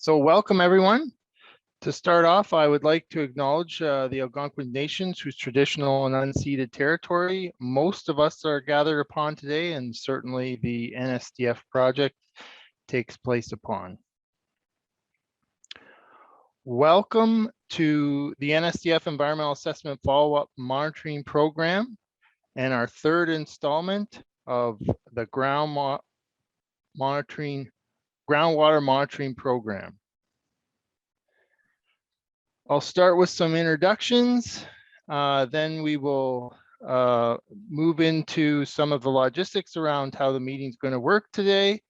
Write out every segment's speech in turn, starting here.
So welcome everyone. To start off, I would like to acknowledge the Algonquin nations whose traditional and unceded territory most of us are gathered upon today, and certainly the NSDF project takes place upon. Welcome to the NSDF Environmental Assessment Follow-up Monitoring Program and our third installment of the Groundwater Monitoring Program. I'll start with some introductions, then we will move into some of the logistics around how the meeting's going to work today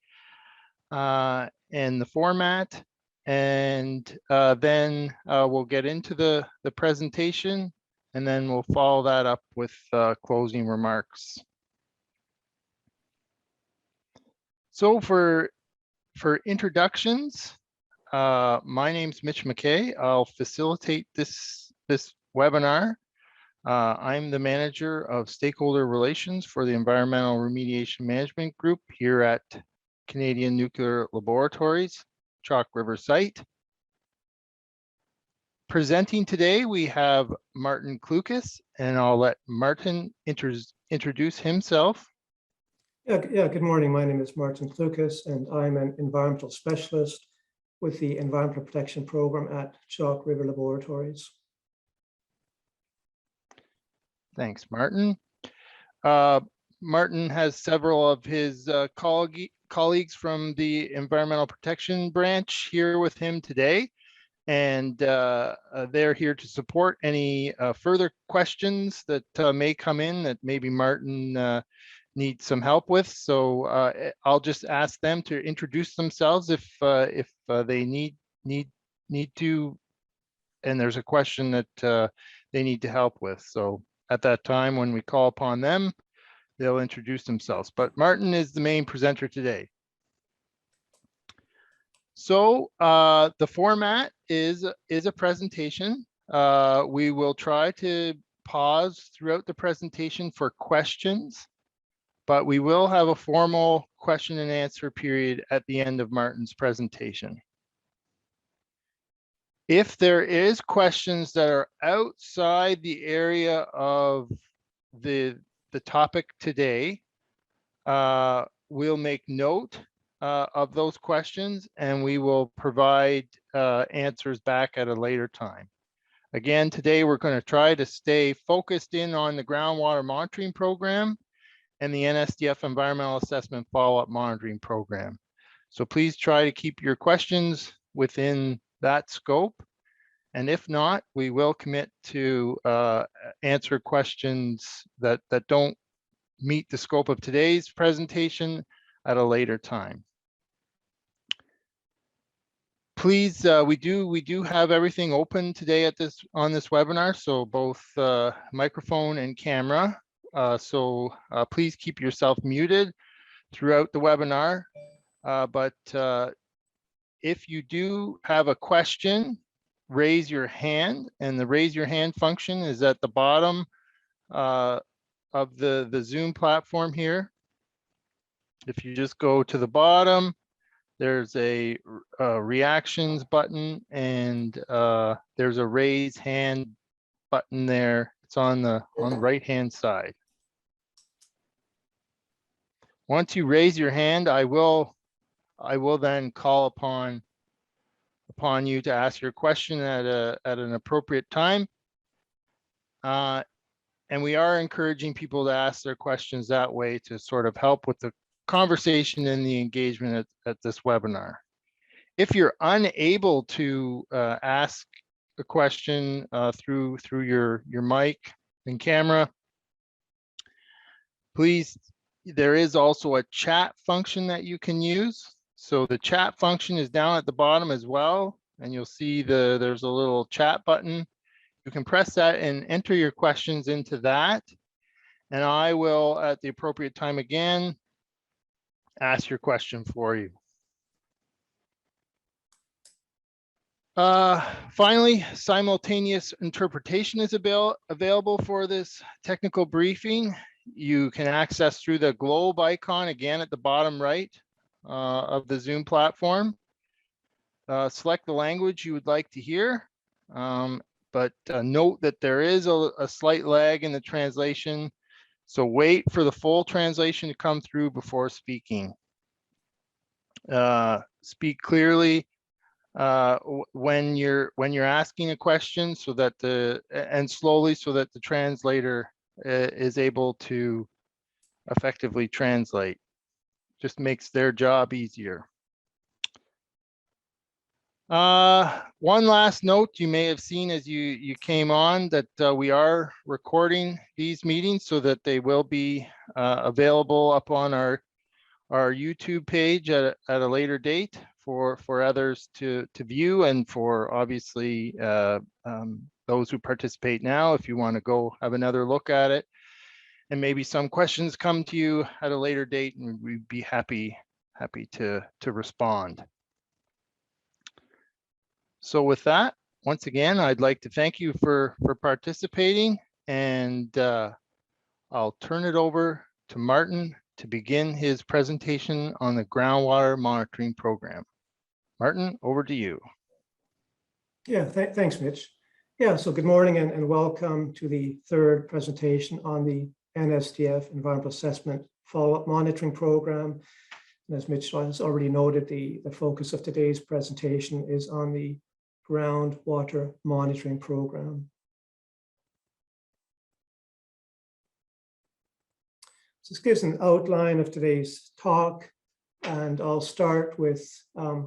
and the format, and then we'll get into the presentation, and then we'll follow that up with closing remarks. So for introductions, my name's Mitch McKay. I'll facilitate this webinar. I'm the manager of stakeholder relations for the Environmental Remediation Management Group here at Canadian Nuclear Laboratories, Chalk River Site. Presenting today, we have Martin Klukas, and I'll let Martin introduce himself. Yeah, good morning. My name is Martin Klukas, and I'm an environmental specialist with the Environmental Protection Program at Chalk River Laboratories. Thanks, Martin. Martin has several of his colleagues from the Environmental Protection Branch here with him today, and they're here to support any further questions that may come in that maybe Martin need some help with. So I'll just ask them to introduce themselves if they need to, and there's a question that they need to help with. So at that time, when we call upon them, they'll introduce themselves. But Martin is the main presenter today. So the format is a presentation. We will try to pause throughout the presentation for questions, but we will have a formal question and answer period at the end of Martin's presentation. If there is questions that are outside the area of the topic today, we'll make note of those questions, and we will provide answers back at a later time. Again, today we're going to try to stay focused in on the groundwater monitoring program and the NSDF Environmental Assessment Follow-up Monitoring Program. So please try to keep your questions within that scope. And if not, we will commit to answer questions that don't meet the scope of today's presentation at a later time. Please, we do have everything open today on this webinar, so both microphone and camera. So please keep yourself muted throughout the webinar. But if you do have a question, raise your hand, and the raise your hand function is at the bottom of the Zoom platform here. If you just go to the bottom, there's a reactions button, and there's a raise hand button there. It's on the right hand side. Once you raise your hand, I will then call upon you to ask your question at an appropriate time. And we are encouraging people to ask their questions that way to sort of help with the conversation and the engagement at this webinar. If you're unable to ask a question through your mic and camera, please, there is also a chat function that you can use. So the chat function is down at the bottom as well, and you'll see there's a little chat button. You can press that and enter your questions into that, and I will, at the appropriate time again, ask your question for you. Finally, simultaneous interpretation is available for this technical briefing. You can access through the globe icon again at the bottom right of the Zoom platform. select the language you would like to hear. But note that there is a slight lag in the translation, so wait for the full translation to come through before speaking. Speak clearly when you're asking a question, so that and slowly, so that the translator is able to effectively translate. Just makes their job easier. One last note you may have seen as you came on, that we are recording these meetings so that they will be available up on our YouTube page at a later date for others to view, and for obviously those who participate now, if you want to go have another look at it, and maybe some questions come to you at a later date, and we'd be happy to respond. So with that, once again, I'd like to thank you for participating, and I'll turn it over to Martin to begin his presentation on the groundwater monitoring program. Martin, over to you. Yeah, thanks, Mitch. Yeah, so good morning and welcome to the third presentation on the NSDF Environmental Assessment Follow-up Monitoring Program. And as Mitch has already noted, the focus of today's presentation is on the Groundwater Monitoring Program. So this gives an outline of today's talk, and I'll start with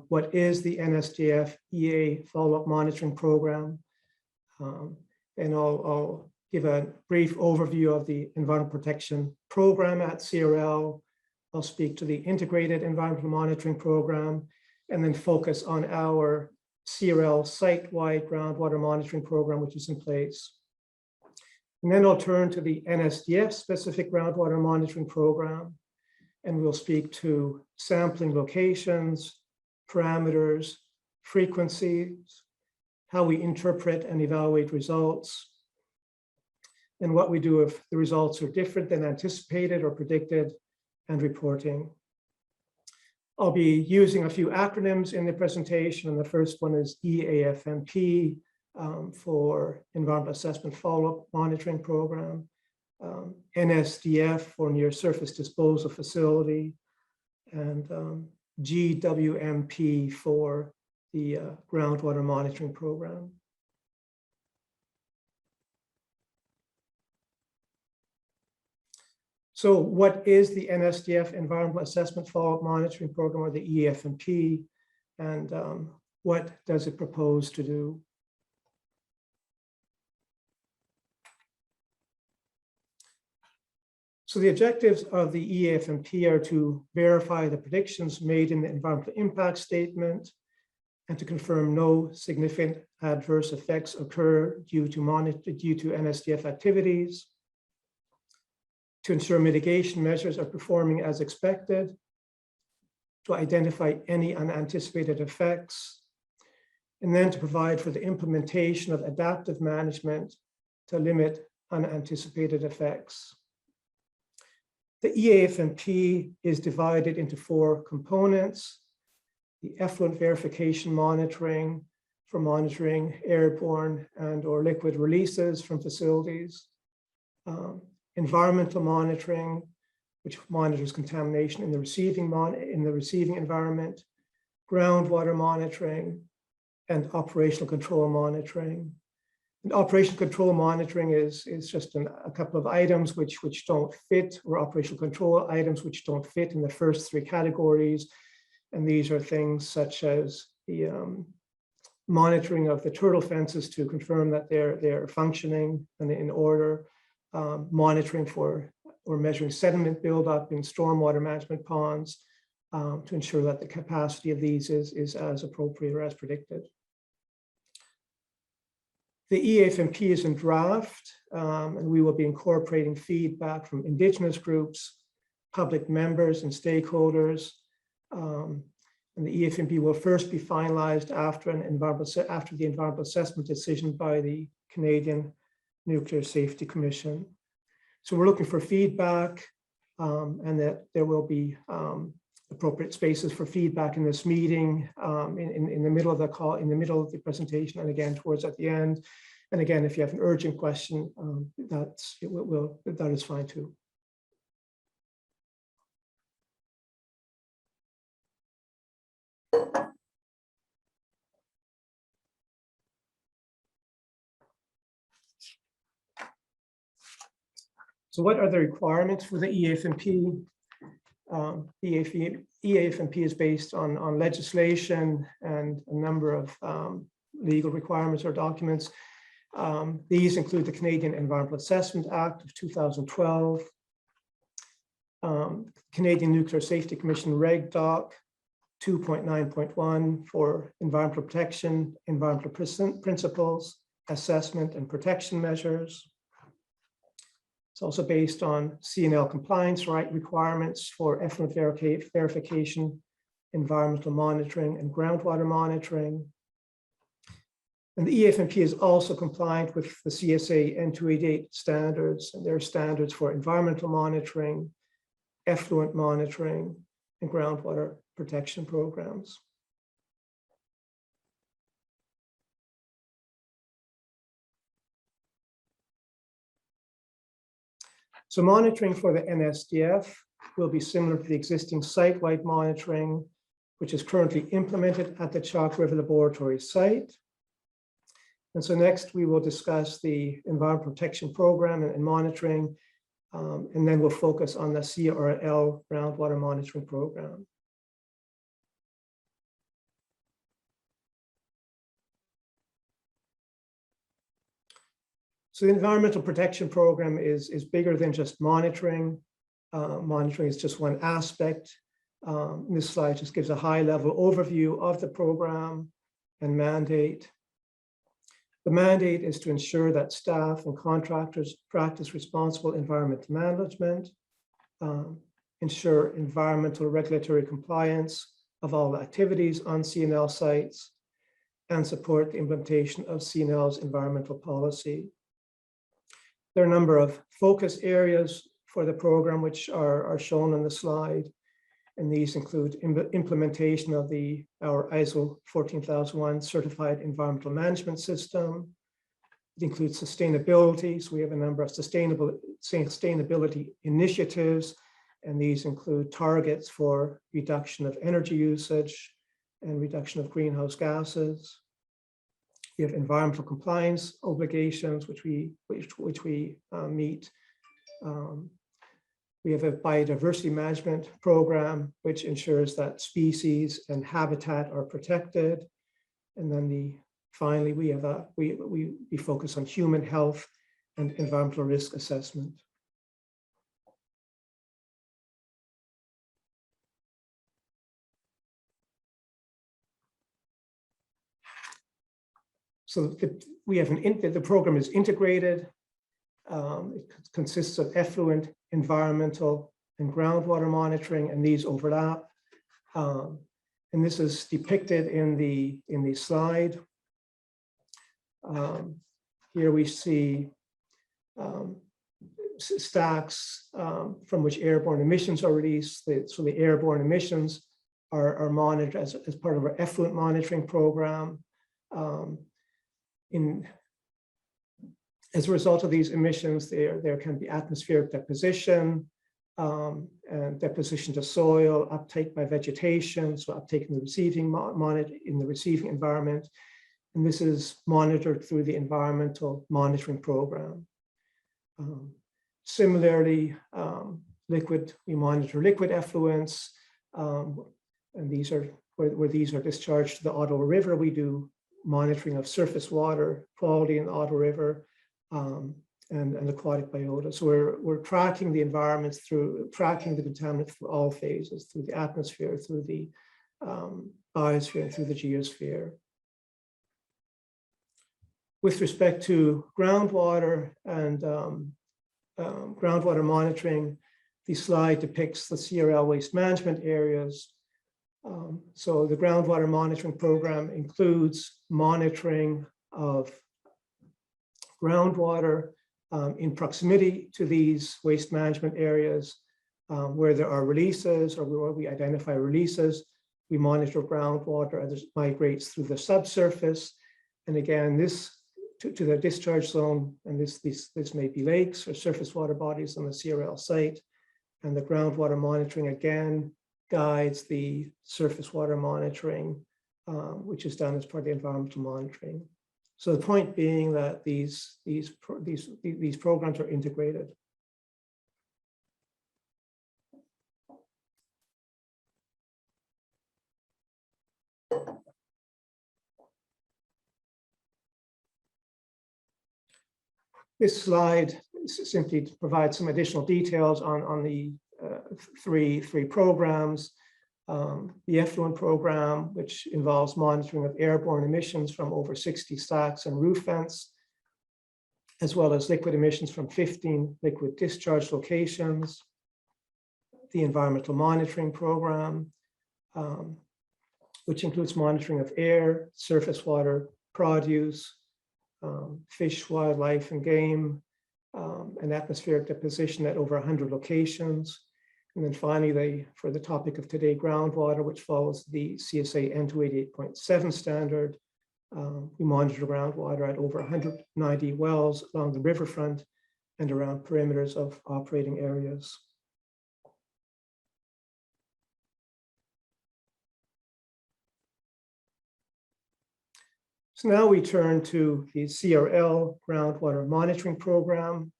what is the NSDF EA Follow-up Monitoring Program, and I'll give a brief overview of the Environmental Protection Program at CRL. I'll speak to the Integrated Environmental Monitoring Program, and then focus on our CRL site-wide groundwater monitoring program, which is in place. And then I'll turn to the NSDF specific groundwater monitoring program, and we'll speak to sampling locations, parameters, frequencies, how we interpret and evaluate results, and what we do if the results are different than anticipated or predicted, and reporting. I'll be using a few acronyms in the presentation, and the first one is EAFMP for Environmental Assessment Follow-up Monitoring Program, NSDF for Near Surface Disposal Facility, and GWMP for the Groundwater Monitoring Program. So what is the NSDF Environmental Assessment Follow-up Monitoring Program, or the EFMP, and what does it propose to do? So the objectives of the EFMP are to verify the predictions made in the environmental impact statement, and to confirm no significant adverse effects occur due to NSDF activities, to ensure mitigation measures are performing as expected, to identify any unanticipated effects, and then to provide for the implementation of adaptive management to limit unanticipated effects. The EAFMP is divided into 4 components: the effluent verification monitoring for monitoring airborne and/or liquid releases from facilities, environmental monitoring, which monitors contamination in the receiving environment, groundwater monitoring, and operational control monitoring. And operational control monitoring is just a couple of items which don't fit, or operational control items which don't fit in the first 3 categories. And these are things such as the monitoring of the turtle fences to confirm that they're functioning and in order, monitoring for or measuring sediment buildup in stormwater management ponds to ensure that the capacity of these is as appropriate or as predicted. The EAFMP is in draft, and we will be incorporating feedback from Indigenous groups, public members, and stakeholders. And the EAFMP will first be finalized after the environmental assessment decision by the Canadian Nuclear Safety Commission. So we're looking for feedback, and that there will be appropriate spaces for feedback in this meeting, in the middle of the call, in the middle of the presentation, and again towards at the end. And again, if you have an urgent question, that is fine too. So what are the requirements for the EAF&P? EAF&P is based on legislation and a number of legal requirements or documents. These include the Canadian Environmental Assessment Act of 2012, Canadian Nuclear Safety Commission Reg Doc 2.9.1 for environmental protection, environmental principles, assessment and protection measures. It's also based on CNL compliance requirements for effluent verification, environmental monitoring, and groundwater monitoring. And the EAF&P is also compliant with the CSA N288 standards, and there are standards for environmental monitoring, effluent monitoring, and groundwater protection programs. So monitoring for the NSDF will be similar to the existing site-wide monitoring, which is currently implemented at the Chalk River Laboratories site. And so next we will discuss the environmental protection program and monitoring, and then we'll focus on the CRL groundwater monitoring program. So the environmental protection program is bigger than just monitoring. Monitoring is just one aspect. This slide just gives a high-level overview of the program and mandate. The mandate is to ensure that staff and contractors practice responsible environmental management, ensure environmental regulatory compliance of all activities on CNL sites, and support the implementation of CNL's environmental policy. There are a number of focus areas for the program which are shown on the slide, and these include implementation of our ISO 14001 certified environmental management system. It includes sustainability, so we have a number of sustainability initiatives, and these include targets for reduction of energy usage and reduction of greenhouse gases. We have environmental compliance obligations, which we meet. We have a biodiversity management program, which ensures that species and habitat are protected. And then finally, we focus on human health and environmental risk assessment. So the program is integrated. It consists of effluent, environmental, and groundwater monitoring, and these overlap. And this is depicted in the slide. Here we see stacks from which airborne emissions are released. So the airborne emissions are monitored as part of our effluent monitoring program. As a result of these emissions, there can be atmospheric deposition and deposition to soil, uptake by vegetation, so uptake in the receiving environment. And this is monitored through the environmental monitoring program. Similarly, we monitor liquid effluents, and these are where these are discharged to the Ottawa River. We do monitoring of surface water quality in the Ottawa River. And aquatic biota. So we're tracking the environments tracking the contaminants through all phases, through the atmosphere, through the biosphere, and through the geosphere. With respect to groundwater and groundwater monitoring, the slide depicts the CRL waste management areas. So the groundwater monitoring program includes monitoring of groundwater in proximity to these waste management areas, Where there are releases or where we identify releases, we monitor groundwater as it migrates through the subsurface. And again, this to the discharge zone, and this may be lakes or surface water bodies on the CRL site. And the groundwater monitoring again guides the surface water monitoring, which is done as part of the environmental monitoring. So the point being that these programs are integrated. This slide simply provides some additional details on the three programs. The effluent program, which involves monitoring of airborne emissions from over 60 stacks and roof vents, as well as liquid emissions from 15 liquid discharge locations. The environmental monitoring program, which includes monitoring of air, surface water, produce, fish, wildlife, and game, and atmospheric deposition at over 100 locations. And then finally, for the topic of today, groundwater, which follows the CSA N288.7 standard. We monitor groundwater at over 190 wells along the riverfront and around perimeters of operating areas. So now we turn to the CRL groundwater monitoring program.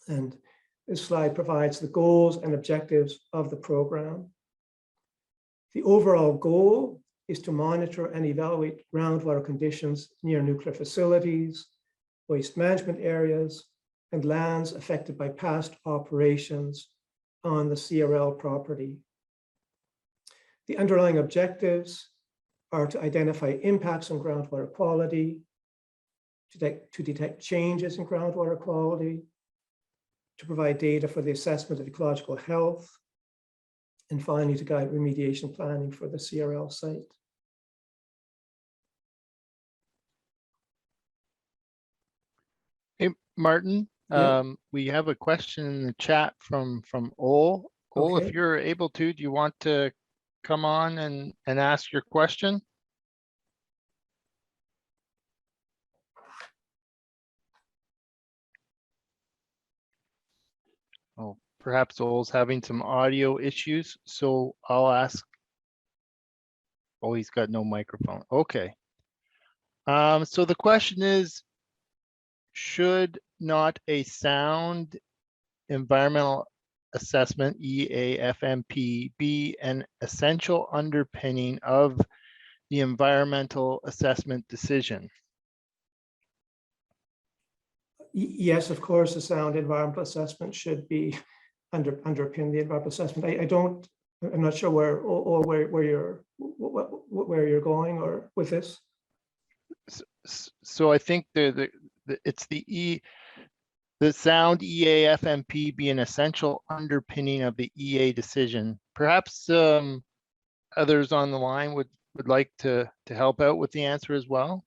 And this slide provides the goals and objectives of the program. The overall goal is to monitor and evaluate groundwater conditions near nuclear facilities, waste management areas, and lands affected by past operations on the CRL property. The underlying objectives are to identify impacts on groundwater quality, to detect changes in groundwater quality, to provide data for the assessment of ecological health, and finally to guide remediation planning for the CRL site. Hey, Martin, Yeah. we have a question in the chat from Ol. Ol, Okay. if you're able to, do you want to come on and ask your question? Oh, perhaps Ol's having some audio issues, so I'll ask. Oh, he's got no microphone. Okay. So the question is, should not a sound environmental assessment, EAFMP, be an essential underpinning of the environmental assessment decision? Yes, of course, a sound environmental assessment should be underpin the environmental assessment. I'm not sure where you're going or with this. So I think it's the sound EAFMP be an essential underpinning of the EA decision. Perhaps others on the line would like to help out with the answer as well.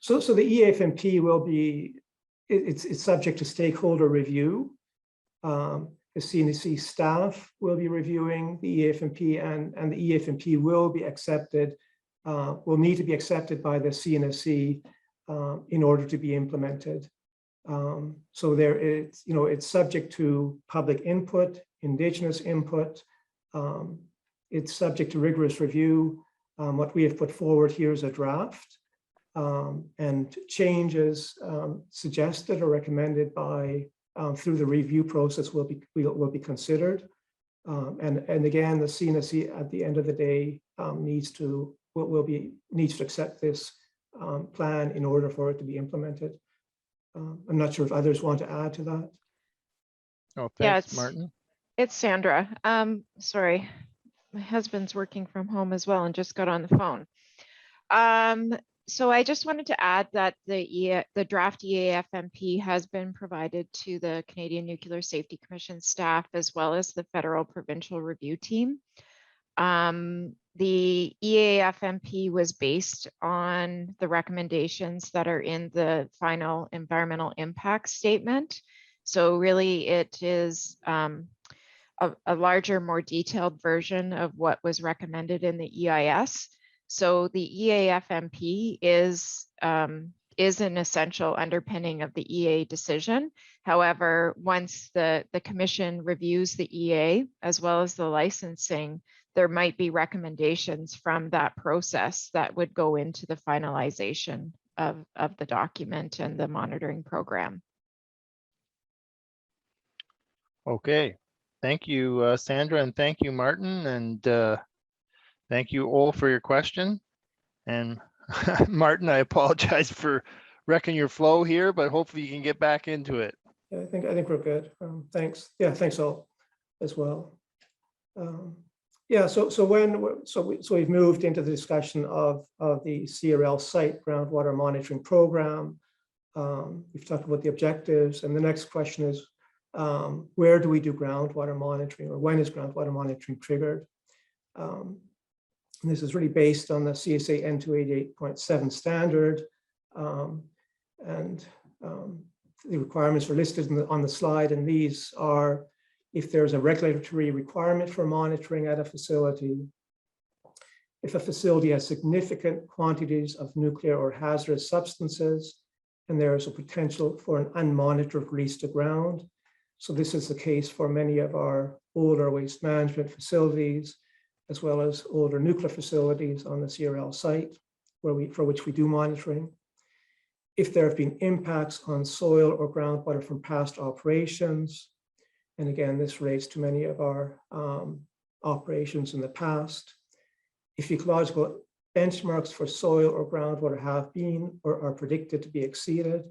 So the EAFMP will be, it's subject to stakeholder review. The CNSC staff will be reviewing the EAFMP, and the EAFMP will be accepted, will need to be accepted by the CNSC in order to be implemented. So there is, it's subject to public input, Indigenous input. It's subject to rigorous review. What we have put forward here is a draft. And changes suggested or recommended by through the review process will be considered. And again, the CNSC at the end of the day needs to accept this plan in order for it to be implemented. I'm not sure if others want to add to that. Oh, thanks, Martin. It's Sandra. Sorry, my husband's working from home as well and just got on the phone. So I just wanted to add that the draft EAFMP has been provided to the Canadian Nuclear Safety Commission staff as well as the federal provincial review team. The EAFMP was based on the recommendations that are in the final environmental impact statement. So really it is a larger, more detailed version of what was recommended in the EIS. So the EAFMP is an essential underpinning of the EA decision. However, once the commission reviews the EA as well as the licensing, there might be recommendations from that process that would go into the finalization of the document and the monitoring program. Okay, thank you, Sandra, and thank you, Martin, and thank you all for your question. And Martin, I apologize for wrecking your flow here, but hopefully you can get back into it. Yeah, I think we're good. Thanks. Yeah, thanks all as well. Yeah, so we've moved into the discussion of the CRL site groundwater monitoring program. We've talked about the objectives, and the next question is, where do we do groundwater monitoring, or when is groundwater monitoring triggered? And this is really based on the CSA N288.7 standard, and the requirements are listed on the slide, and these are: if there's a regulatory requirement for monitoring at a facility, if a facility has significant quantities of nuclear or hazardous substances, and there is a potential for an unmonitored release to ground. So this is the case for many of our older waste management facilities, as well as older nuclear facilities on the CRL site, for which we do monitoring. If there have been impacts on soil or groundwater from past operations, and again, this relates to many of our operations in the past. If ecological benchmarks for soil or groundwater have been or are predicted to be exceeded.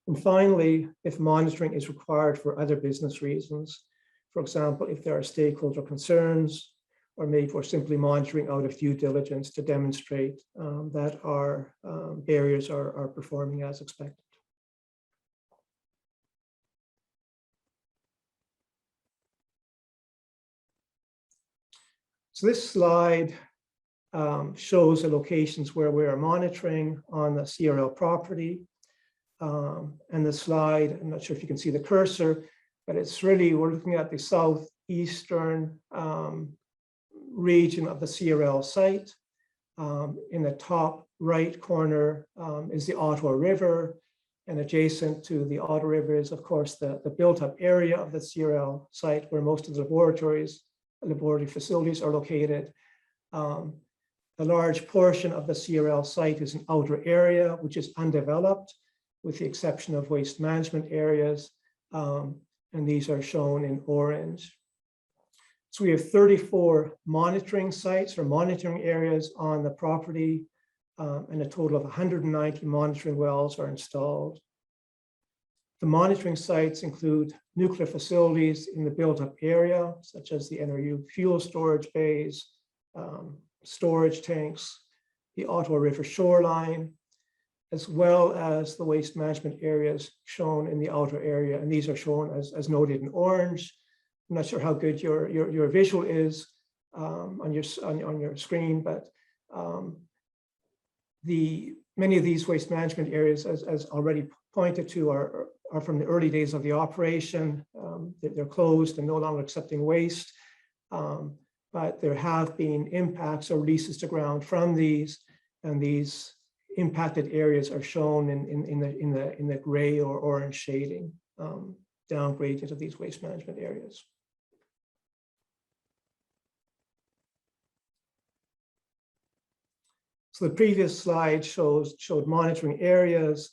And finally, if monitoring is required for other business reasons, for example, if there are stakeholder concerns, or maybe we're simply monitoring out of due diligence to demonstrate that our barriers are performing as expected. So this slide shows the locations where we are monitoring on the CRL property. And the slide, I'm not sure if you can see the cursor, but it's really, we're looking at the southeastern region of the CRL site. In the top right corner is the Ottawa River, and adjacent to the Ottawa River is, of course, the built-up area of the CRL site where most of the laboratory facilities are located. A large portion of the CRL site is an outer area, which is undeveloped, with the exception of waste management areas, and these are shown in orange. So we have 34 monitoring sites or monitoring areas on the property, and a total of 190 monitoring wells are installed. The monitoring sites include nuclear facilities in the built-up area, such as the NRU fuel storage bays, storage tanks, the Ottawa River shoreline, as well as the waste management areas shown in the outer area. And these are shown as noted in orange. I'm not sure how good your visual is on your screen, but many of these waste management areas, as already pointed to, are from the early days of the operation. They're closed and no longer accepting waste, but there have been impacts or releases to ground from these, and these impacted areas are shown in the gray or orange shading, downgraded of these waste management areas. So the previous slide showed monitoring areas.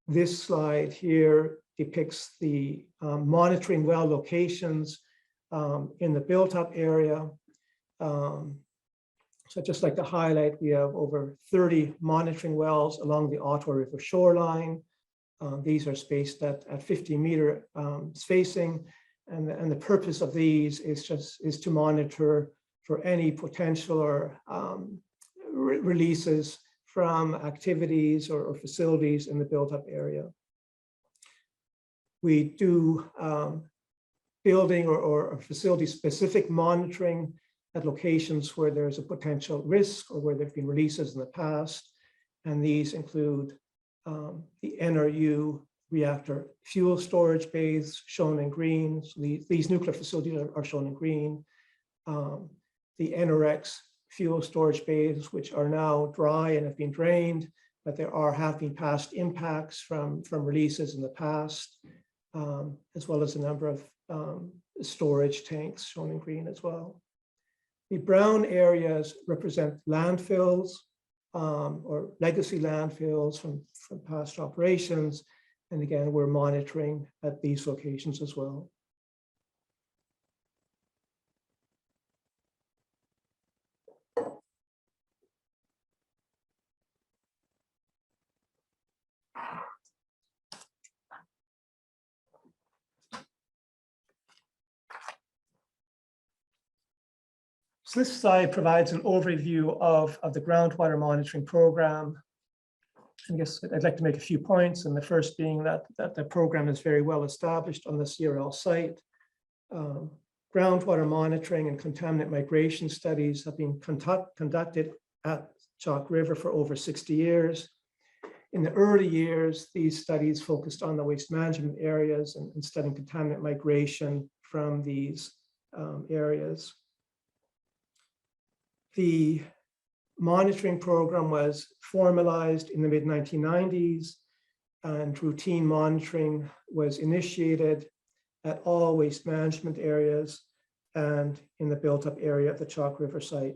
This slide here depicts the monitoring well locations in the built-up area. So I'd just like to highlight, we have over 30 monitoring wells along the Ottawa River shoreline. These are spaced at 50-meter spacing, and the purpose of these is to monitor for any potential or releases from activities or facilities in the built-up area. We do building or facility-specific monitoring at locations where there's a potential risk or where there have been releases in the past. And these include the NRU reactor fuel storage bays shown in green. So these nuclear facilities are shown in green. The NRX fuel storage bays, which are now dry and have been drained, but there have been past impacts from releases in the past, as well as a number of storage tanks shown in green as well. The brown areas represent landfills or legacy landfills from past operations. And again, we're monitoring at these locations as well. So this slide provides an overview of the groundwater monitoring program. I guess I'd like to make a few points, and the first being that the program is very well established on the CRL site. Groundwater monitoring and contaminant migration studies have been conducted at Chalk River for over 60 years. In the early years, these studies focused on the waste management areas and studying contaminant migration from these areas. The monitoring program was formalized in the mid-1990s, and routine monitoring was initiated at all waste management areas and in the built-up area of the Chalk River site.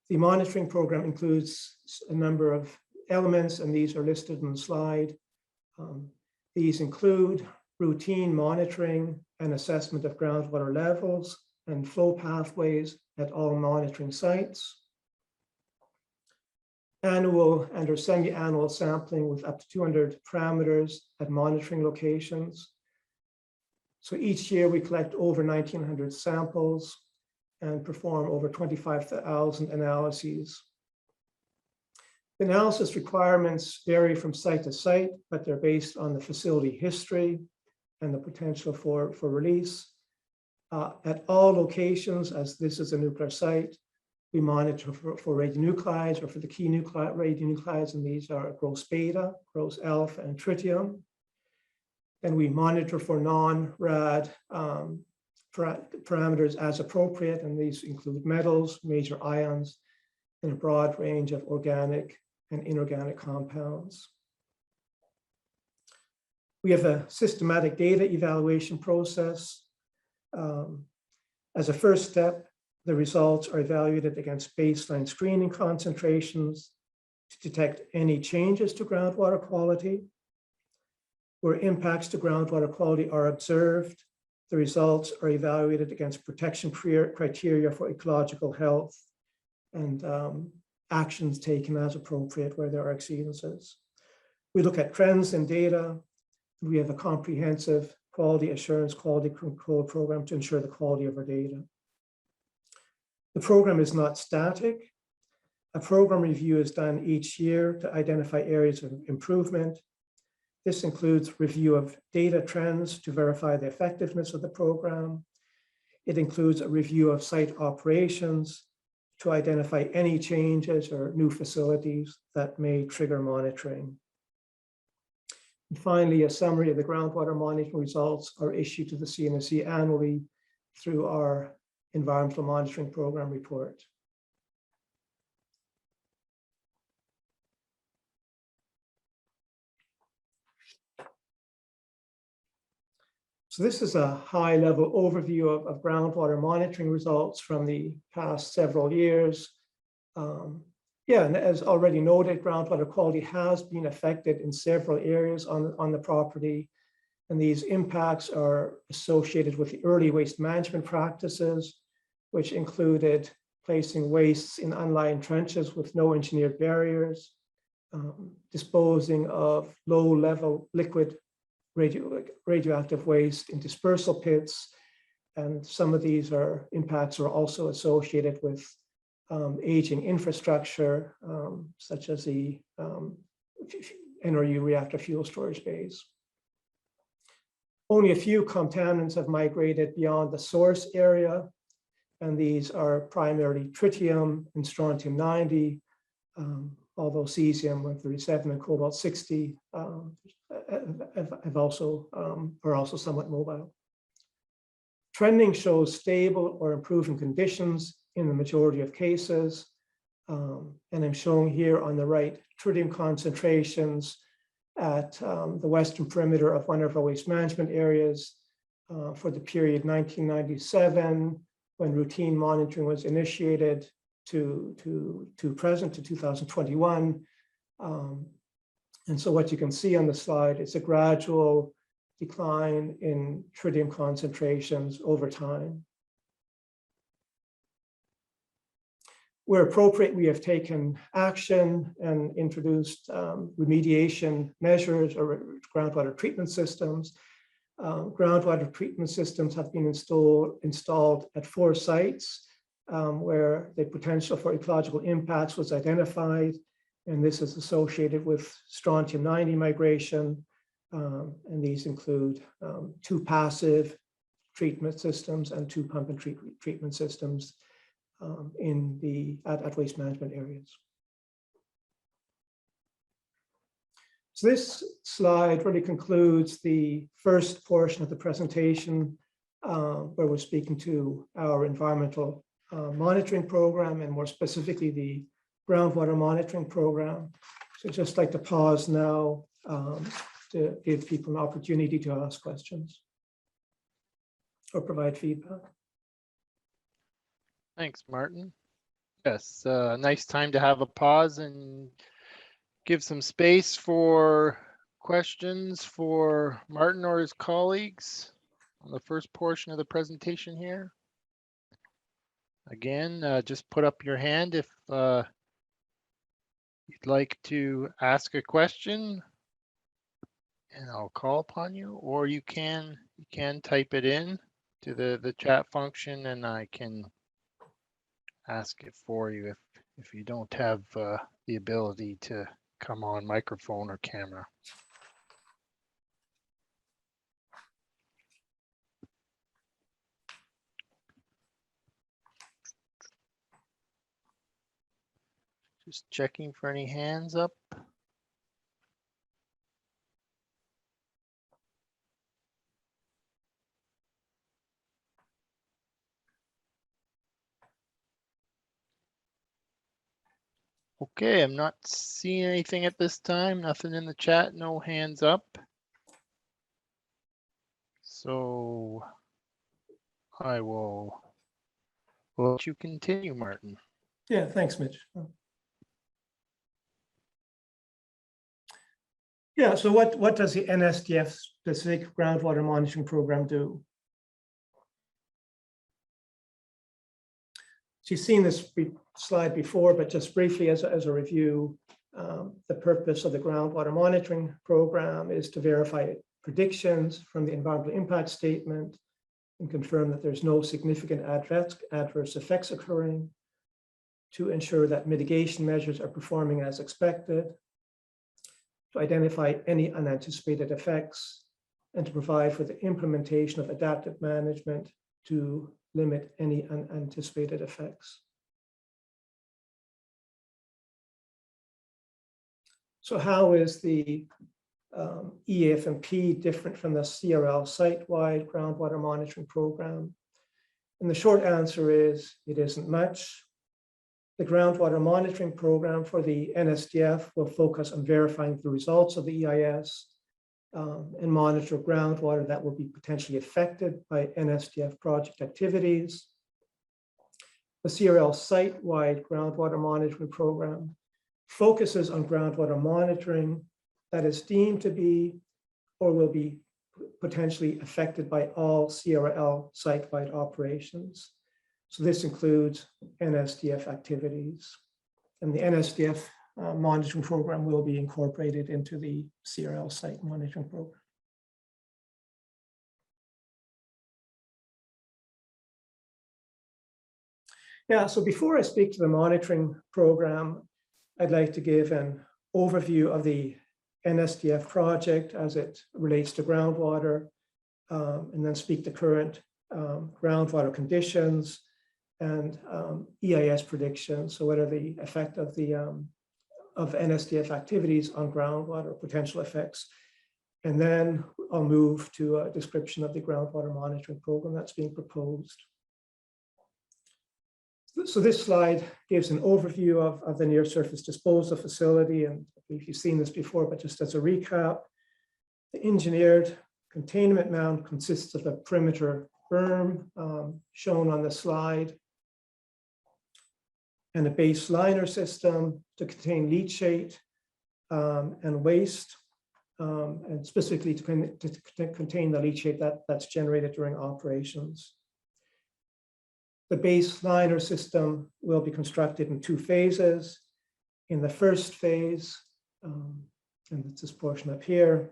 The monitoring program includes a number of elements, and these are listed on the slide. These include routine monitoring and assessment of groundwater levels and flow pathways at all monitoring sites. Annual and or semi-annual sampling with up to 200 parameters at monitoring locations. So each year we collect over 1,900 samples and perform over 25,000 analyses. The analysis requirements vary from site to site, but they're based on the facility history and the potential for release. At all locations, as this is a nuclear site, we monitor for radionuclides or for the key radionuclides, and these are gross beta, gross alpha, and tritium. Then we monitor for non-rad parameters as appropriate, and these include metals, major ions, and a broad range of organic and inorganic compounds. We have a systematic data evaluation process. As a first step, the results are evaluated against baseline screening concentrations to detect any changes to groundwater quality. Where impacts to groundwater quality are observed, the results are evaluated against protection criteria for ecological health and actions taken as appropriate where there are exceedances. We look at trends in data. We have a comprehensive quality assurance, quality control program to ensure the quality of our data. The program is not static. A program review is done each year to identify areas of improvement. This includes review of data trends to verify the effectiveness of the program. It includes a review of site operations to identify any changes or new facilities that may trigger monitoring. And finally, a summary of the groundwater monitoring results are issued to the CNSC annually through our Environmental Monitoring Program report. So this is a high-level overview of groundwater monitoring results from the past several years. And as already noted, groundwater quality has been affected in several areas on the property, and these impacts are associated with the early waste management practices, which included placing wastes in unlined trenches with no engineered barriers, disposing of low-level liquid radioactive waste in dispersal pits, and some of these impacts are also associated with aging infrastructure, such as the NRU reactor fuel storage bays. Only a few contaminants have migrated beyond the source area, and these are primarily tritium and strontium-90, although cesium-137 and cobalt-60 are also somewhat mobile. Trending shows stable or improving conditions in the majority of cases. And I'm showing here on the right tritium concentrations at the western perimeter of one of our waste management areas for the period 1997, when routine monitoring was initiated, to present, to 2021. And so what you can see on the slide is a gradual decline in tritium concentrations over time. Where appropriate, we have taken action and introduced remediation measures or groundwater treatment systems. Groundwater treatment systems have been installed at 4 sites where the potential for ecological impacts was identified, and this is associated with strontium-90 migration. And these include 2 passive treatment systems and 2 pump and treatment systems at waste management areas. So this slide really concludes the first portion of the presentation, where we're speaking to our environmental monitoring program, and more specifically the groundwater monitoring program. So I'd just like to pause now to give people an opportunity to ask questions or provide feedback. Thanks, Martin. Yes, nice time to have a pause and give some space for questions for Martin or his colleagues on the first portion of the presentation here. Again, just put up your hand if you'd like to ask a question, and I'll call upon you, or you can type it in to the chat function, and I can ask it for you if you don't have the ability to come on microphone or camera. Just checking for any hands up. Okay, I'm not seeing anything at this time. Nothing in the chat, no hands up. So I will let you continue, Martin. Yeah, thanks, Mitch. Yeah, so what does the NSDF specific groundwater monitoring program do? So you've seen this slide before, but just briefly as a review, the purpose of the groundwater monitoring program is to verify predictions from the environmental impact statement and confirm that there's no significant adverse effects occurring, to ensure that mitigation measures are performing as expected, to identify any unanticipated effects, and to provide for the implementation of adaptive management to limit any unanticipated effects. So how is the EAFMP different from the CRL site-wide groundwater monitoring program? And the short answer is it isn't much. The groundwater monitoring program for the NSDF will focus on verifying the results of the EIS and monitor groundwater that will be potentially affected by NSDF project activities. The CRL site-wide groundwater monitoring program focuses on groundwater monitoring that is deemed to be or will be potentially affected by all CRL site-wide operations. So this includes NSDF activities, and the NSDF monitoring program will be incorporated into the CRL site monitoring program. Yeah, so before I speak to the monitoring program, I'd like to give an overview of the NSDF project as it relates to groundwater, and then speak to current groundwater conditions and EIS predictions. So what are the effect of the of NSDF activities on groundwater, potential effects. And then I'll move to a description of the groundwater monitoring program that's being proposed. So this slide gives an overview of the near surface disposal facility. And I believe you've seen this before, but just as a recap, the engineered containment mound consists of a perimeter berm shown on the slide, and a base liner system to contain leachate and waste, and specifically to contain the leachate that's generated during operations. The base liner system will be constructed in 2 phases. In the first phase, and it's this portion up here,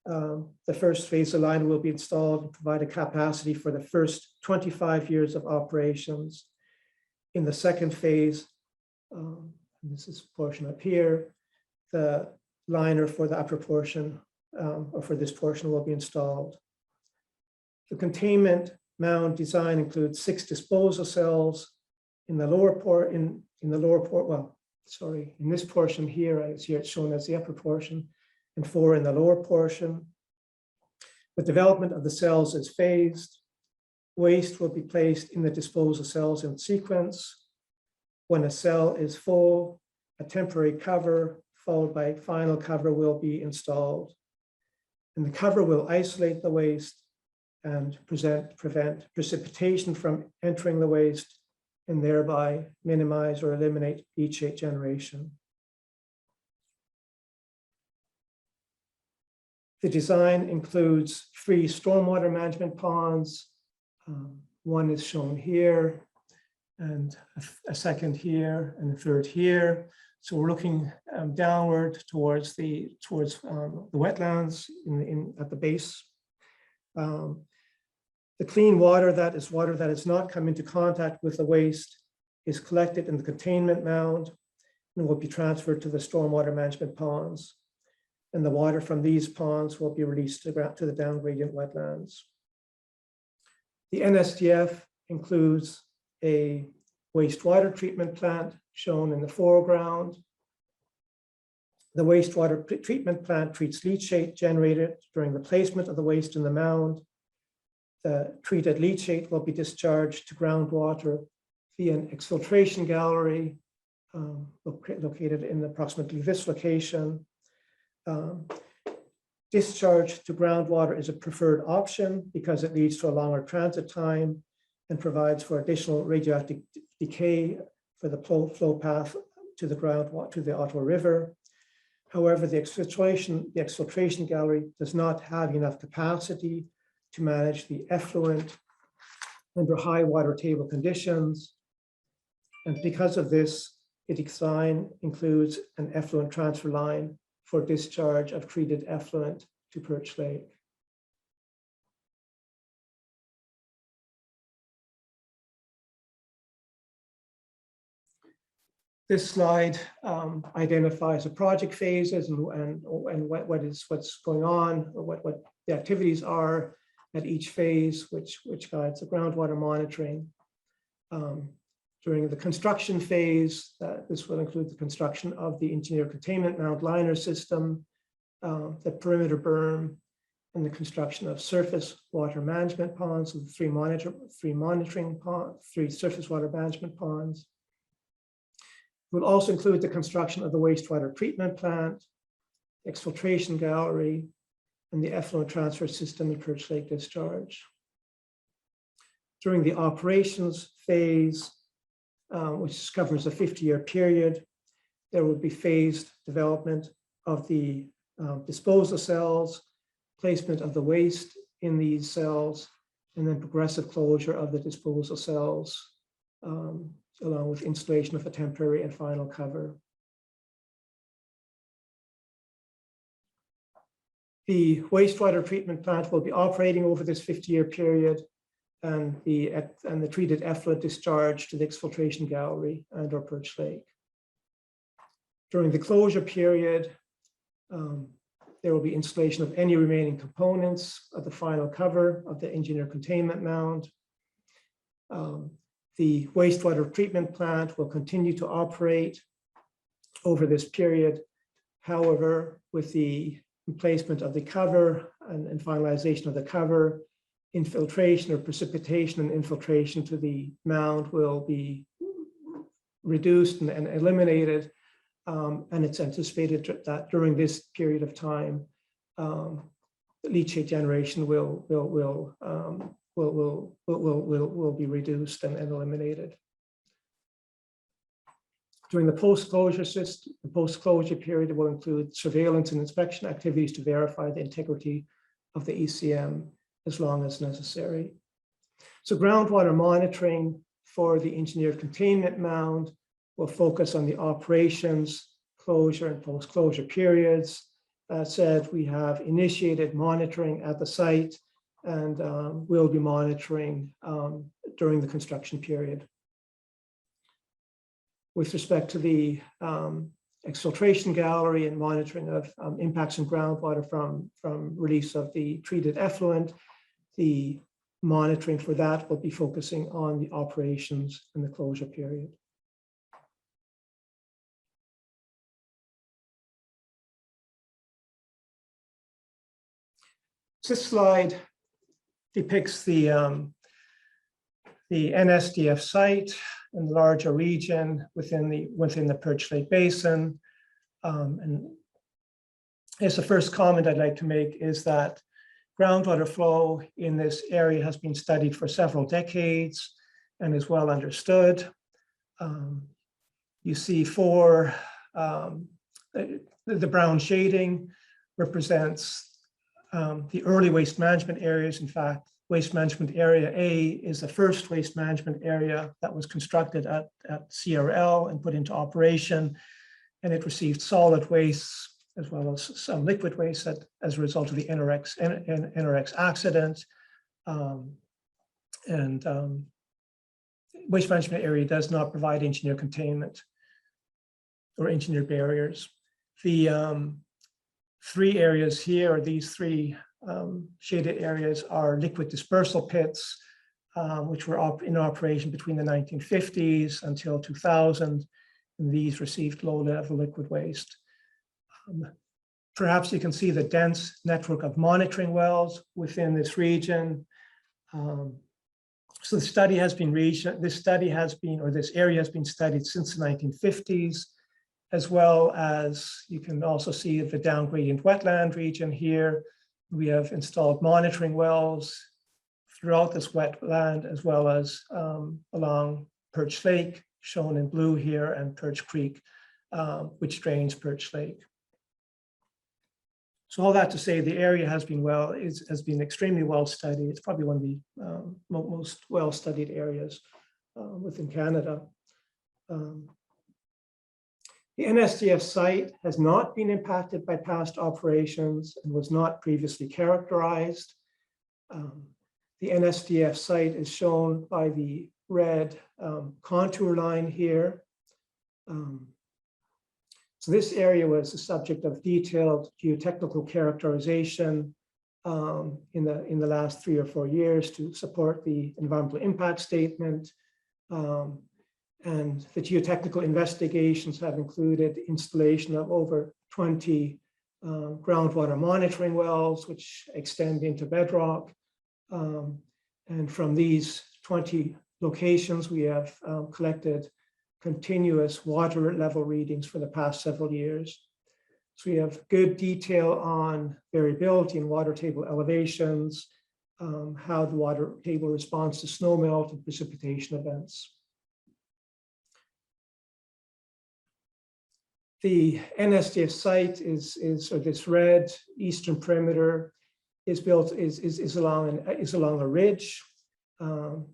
the first phase, the liner will be installed and provide a capacity for the first 25 years of operations. In the second phase, this is a portion up here, the liner for the upper portion, or for this portion, will be installed. The containment mound design includes 6 disposal cells in the lower port, in this portion here, I see it's shown as the upper portion, and 4 in the lower portion. The development of the cells is phased. Waste will be placed in the disposal cells in sequence. When a cell is full, a temporary cover followed by final cover will be installed. And the cover will isolate the waste and prevent precipitation from entering the waste, and thereby minimize or eliminate leachate generation. The design includes 3 stormwater management ponds. One is shown here, and a second here, and a third here. So we're looking downward towards the wetlands at the base. The clean water that has not come into contact with the waste is collected in the containment mound and will be transferred to the stormwater management ponds. And the water from these ponds will be released to the down gradient wetlands. The NSDF includes a wastewater treatment plant shown in the foreground. The wastewater treatment plant treats leachate generated during the placement of the waste in the mound. The treated leachate will be discharged to groundwater via an exfiltration gallery located in approximately this location. Discharge to groundwater is a preferred option because it leads to a longer transit time and provides for additional radioactive decay for the flow path to the groundwater, to the Ottawa River. However, the exfiltration gallery does not have enough capacity to manage the effluent under high water table conditions. And because of this, the design includes an effluent transfer line for discharge of treated effluent to Perch Lake. This slide identifies the project phases and what's going on, or what the activities are at each phase, which guides the groundwater monitoring. During the construction phase, this will include the construction of the engineered containment mound liner system, the perimeter berm, and the construction of surface water management ponds, so the 3 surface water management ponds. It will also include the construction of the wastewater treatment plant, exfiltration gallery, and the effluent transfer system and Perch Lake discharge. During the operations phase, which covers a 50-year period, there will be phased development of the disposal cells, placement of the waste in these cells, and then progressive closure of the disposal cells, along with installation of a temporary and final cover. The wastewater treatment plant will be operating over this 50-year period, and the treated effluent discharge to the exfiltration gallery and or Perch Lake. During the closure period, There will be installation of any remaining components of the final cover of the engineer containment mound. The wastewater treatment plant will continue to operate over this period. However, with the replacement of the cover and finalization of the cover, infiltration or precipitation and infiltration to the mound will be reduced and eliminated. And it's anticipated that during this period of time, leachate generation will be reduced and eliminated. During the post-closure period will include surveillance and inspection activities to verify the integrity of the ECM as long as necessary. So groundwater monitoring for the engineered containment mound will focus on the operations, closure, and post-closure periods. That said, we have initiated monitoring at the site and will be monitoring during the construction period. With respect to the exfiltration gallery and monitoring of impacts on groundwater from release of the treated effluent, the monitoring for that will be focusing on the operations and the closure period. This slide depicts the NSDF site in the larger region within the Perch Lake Basin. And as the first comment I'd like to make is that groundwater flow in this area has been studied for several decades and is well understood. You see the brown shading represents the early waste management areas. In fact, waste management area A is the first waste management area that was constructed at CRL and put into operation, and it received solid waste as well as some liquid waste as a result of the NRX accident. Waste management area does not provide engineer containment or engineered barriers. The three areas here, or these three shaded areas, are liquid dispersal pits, which were in operation between the 1950s until 2000, and these received low-level liquid waste. Perhaps you can see the dense network of monitoring wells within this region. So this area has been studied since the 1950s, as well as you can also see the down gradient wetland region here. We have installed monitoring wells throughout this wetland, as well as along Perch Lake, shown in blue here, and Perch Creek, which drains Perch Lake. So all that to say, the area has been extremely well studied. It's probably one of the most well-studied areas within Canada. The NSDF site has not been impacted by past operations and was not previously characterized. The NSDF site is shown by the red contour line here. So this area was the subject of detailed geotechnical characterization in the last 3 or 4 years to support the environmental impact statement. And the geotechnical investigations have included installation of over 20 groundwater monitoring wells, which extend into bedrock. And from these 20 locations, we have collected continuous water level readings for the past several years. So we have good detail on variability in water table elevations, how the water table responds to snow melt and precipitation events. The NSDF site is this red eastern perimeter is along a ridge,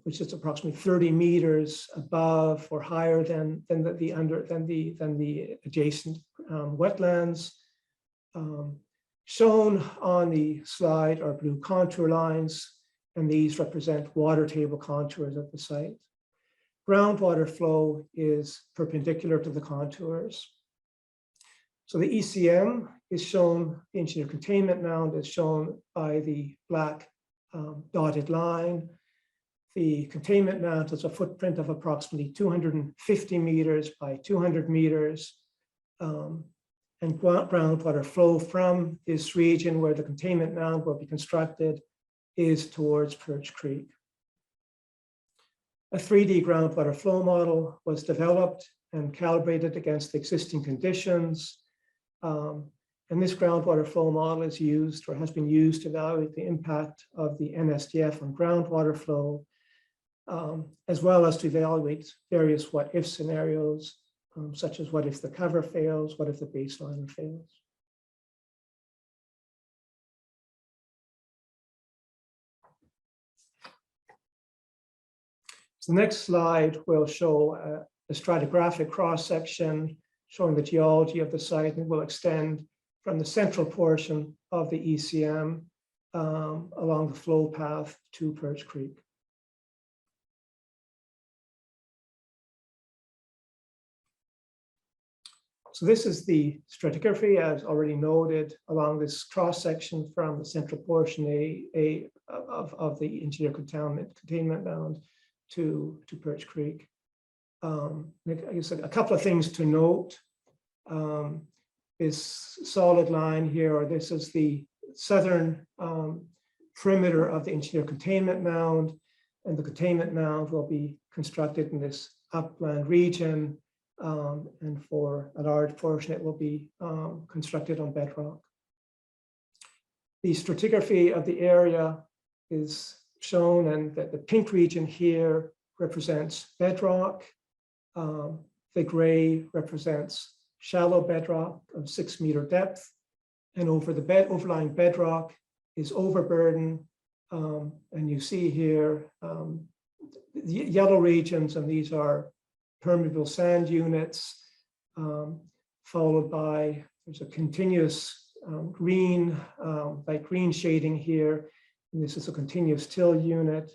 which is approximately 30 meters above or higher than the adjacent wetlands. Shown on the slide are blue contour lines, and these represent water table contours at the site. Groundwater flow is perpendicular to the contours. So the ECM is shown, the engineer containment mound is shown by the black dotted line. The containment mound is a footprint of approximately 250 meters by 200 meters. And groundwater flow from this region where the containment mound will be constructed is towards Perch Creek. A 3D groundwater flow model was developed and calibrated against the existing conditions. And this groundwater flow model is used or has been used to evaluate the impact of the NSDF on groundwater flow, as well as to evaluate various what-if scenarios, such as what if the cover fails, what if the baseliner fails. So the next slide will show a stratigraphic cross-section showing the geology of the site, and will extend from the central portion of the ECM along the flow path to Perch Creek. So this is the stratigraphy, as already noted, along this cross-section from the central portion of the interior containment mound to Perch Creek. I guess a couple of things to note. This solid line here, or this is the southern perimeter of the interior containment mound, and the containment mound will be constructed in this upland region, and for a large portion it will be constructed on bedrock. The stratigraphy of the area is shown, and that the pink region here represents bedrock. The gray represents shallow bedrock of 6 meter depth, and over the overlying bedrock is overburden. And you see here the yellow regions, and these are permeable sand units, followed by, there's a continuous green, light green shading here. And this is a continuous till unit.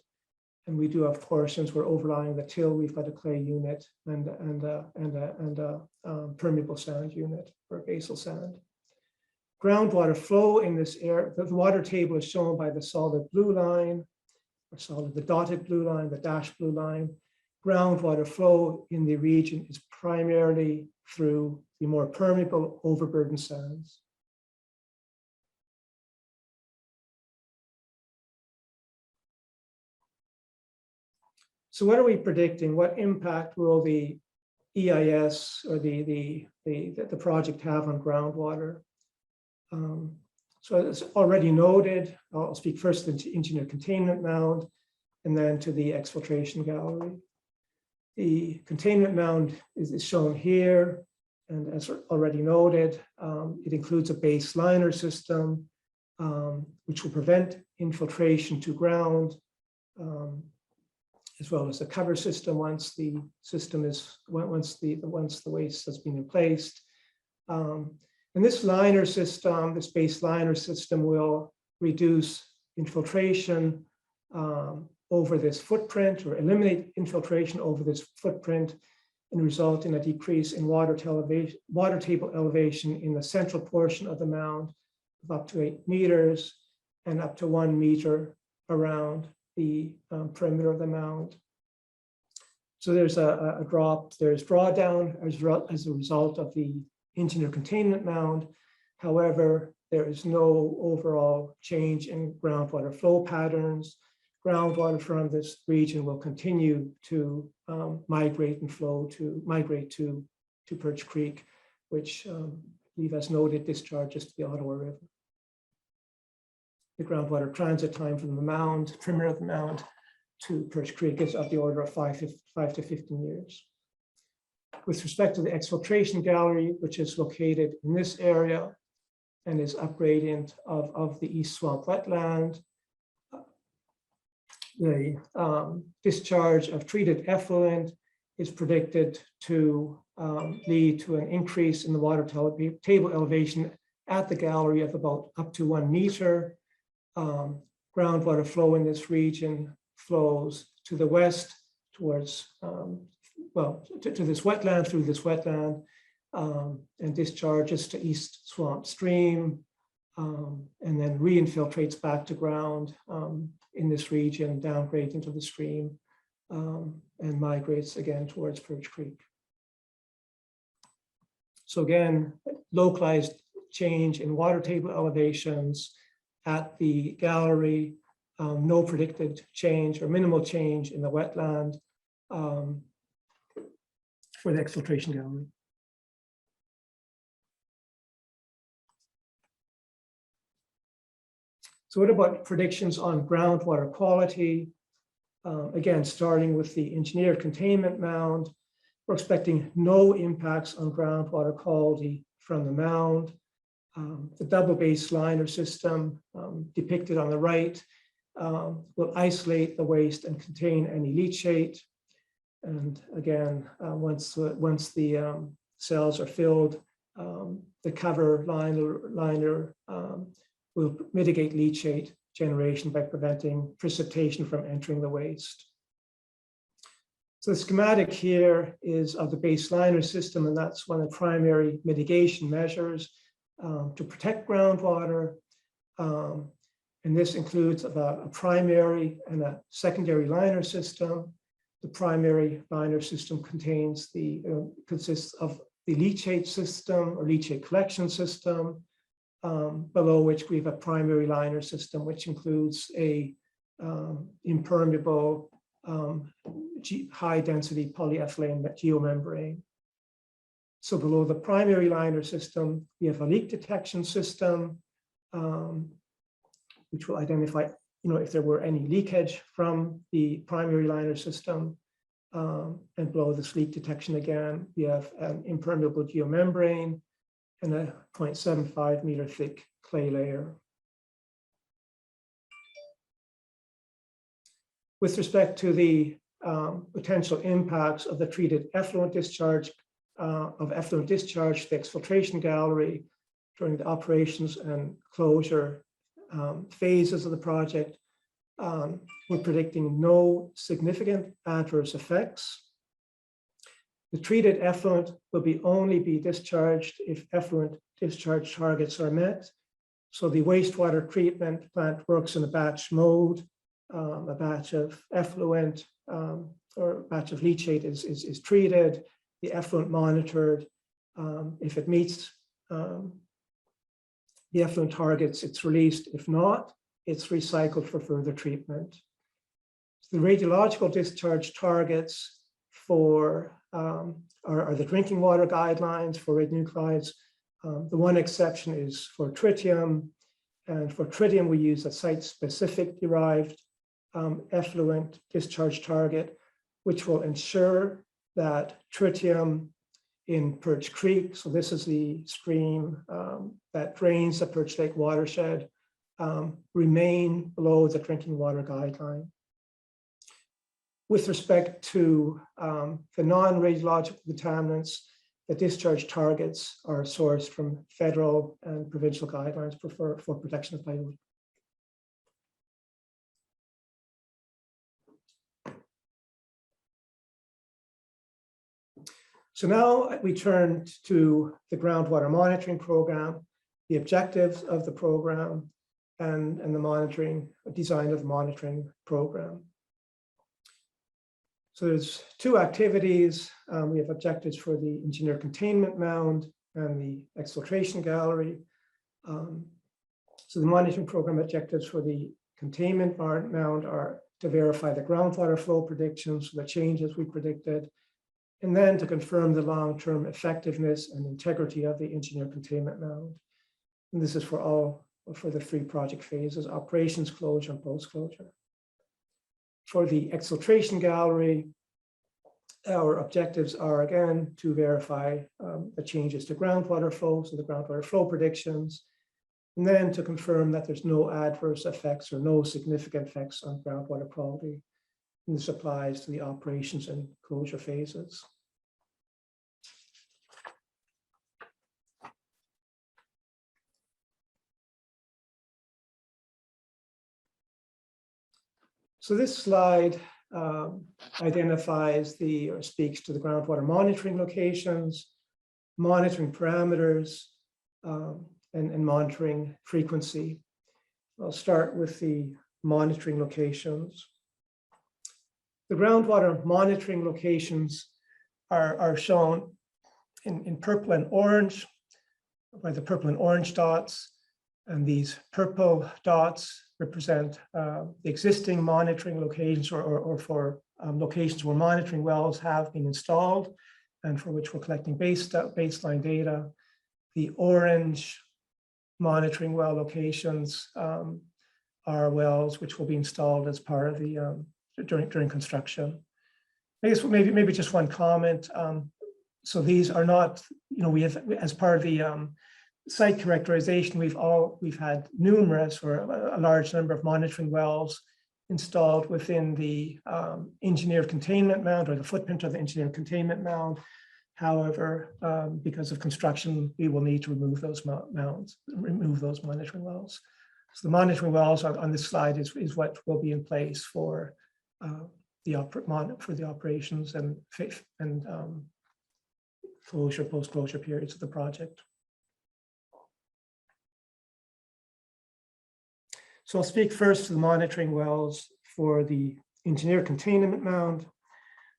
And we do have portions where overlying the till, we've got a clay unit and a permeable sand unit or basal sand. Groundwater flow in this area, the water table is shown by the solid blue line, or the dotted blue line, the dashed blue line. Groundwater flow in the region is primarily through the more permeable overburden sands. So what are we predicting? What impact will the EIS or the project have on groundwater? So it's already noted. I'll speak first to the engineer containment mound and then to the exfiltration gallery. The containment mound is shown here, and as already noted, it includes a base liner system, which will prevent infiltration to ground, as well as the cover system once the waste has been replaced. And this liner system, this base liner system, will reduce infiltration over this footprint, or eliminate infiltration over this footprint, and result in a decrease in water table elevation in the central portion of the mound of up to 8 meters and up to 1 meter around the perimeter of the mound. So there's a drop, there's drawdown as a result of the engineer containment mound. However, there is no overall change in groundwater flow patterns. Groundwater from this region will continue to migrate to Perch Creek, which we've, as noted, discharges to the Ottawa River. The groundwater transit time from the mound, perimeter of the mound, to Perch Creek is of the order of 5 to 15 years. With respect to the exfiltration gallery, which is located in this area and is a gradient of the East Swamp wetland, the discharge of treated effluent is predicted to lead to an increase in the water table elevation at the gallery of about up to 1 meter. Groundwater flow in this region flows to the west towards, to this wetland, through this wetland, and discharges to East Swamp Stream, and then reinfiltrates back to ground in this region, downgrades into the stream, and migrates again towards Perch Creek. So again, localized change in water table elevations at the gallery, no predicted change or minimal change in the wetland for the exfiltration gallery. So what about predictions on groundwater quality? Again, starting with the engineered containment mound, we're expecting no impacts on groundwater quality from the mound. The double base liner system depicted on the right will isolate the waste and contain any leachate. And again, once the cells are filled, the cover liner will mitigate leachate generation by preventing precipitation from entering the waste. So the schematic here is of the base liner system, and that's one of the primary mitigation measures to protect groundwater. And this includes a primary and a secondary liner system. The primary liner system consists of the leachate system or leachate collection system, below which we have a primary liner system, which includes a impermeable high density polyethylene geomembrane. So below the primary liner system, we have a leak detection system, which will identify, if there were any leakage from the primary liner system. And below this leak detection again, we have an impermeable geomembrane and a 0.75 meter thick clay layer. With respect to the potential impacts of the treated effluent discharge, to the exfiltration gallery during the operations and closure phases of the project, we're predicting no significant adverse effects. The treated effluent will only be discharged if effluent discharge targets are met. So the wastewater treatment plant works in a batch mode. A batch of effluent or a batch of leachate is treated, the effluent monitored. If it meets the effluent targets, it's released. If not, it's recycled for further treatment. So the radiological discharge targets for are the drinking water guidelines for radionuclides. The one exception is for tritium. And for tritium, we use a site-specific derived effluent discharge target, which will ensure that tritium in Perch Creek, so this is the stream that drains the Perch Lake watershed, remain below the drinking water guideline. With respect to the non-radiological contaminants, the discharge targets are sourced from federal and provincial guidelines for protection of biodiversity. So now we turn to the groundwater monitoring program, the objectives of the program, and the monitoring design of the monitoring program. So there's two activities. We have objectives for the engineer containment mound and the exfiltration gallery. So the monitoring program objectives for the containment mound are to verify the groundwater flow predictions, the changes we predicted, and then to confirm the long-term effectiveness and integrity of the engineer containment mound. And this is for the three project phases: operations, closure, and post-closure. For the exfiltration gallery, our objectives are again to verify the changes to groundwater flow, so the groundwater flow predictions, and then to confirm that there's no adverse effects or no significant effects on groundwater quality. And this applies to the operations and closure phases. So this slide identifies or speaks to the groundwater monitoring locations. monitoring parameters, and monitoring frequency. I'll start with the monitoring locations. The groundwater monitoring locations are shown in purple and orange by the purple and orange dots. And these purple dots represent the existing monitoring locations or for locations where monitoring wells have been installed and for which we're collecting baseline data. The orange monitoring well locations are wells which will be installed as part of the during construction. I guess maybe just one comment. So these are not, we have, as part of the site characterization, we've had numerous or a large number of monitoring wells installed within the engineered containment mound or the footprint of the engineered containment mound. However, because of construction, we will need to remove those mounds, remove those monitoring wells. So the monitoring wells on this slide is what will be in place for the operations and closure, post-closure periods of the project. So I'll speak first to the monitoring wells for the engineered containment mound.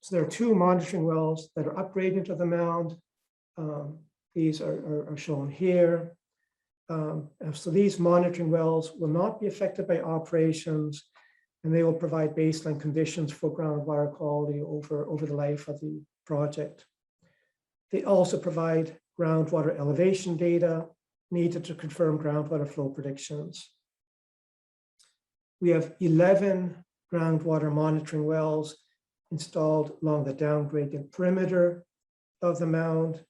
So there are two monitoring wells that are upgraded into the mound. These are shown here. So these monitoring wells will not be affected by operations, and they will provide baseline conditions for groundwater quality over the life of the project. They also provide groundwater elevation data needed to confirm groundwater flow predictions. We have 11 groundwater monitoring wells installed along the downgradient perimeter of the mound.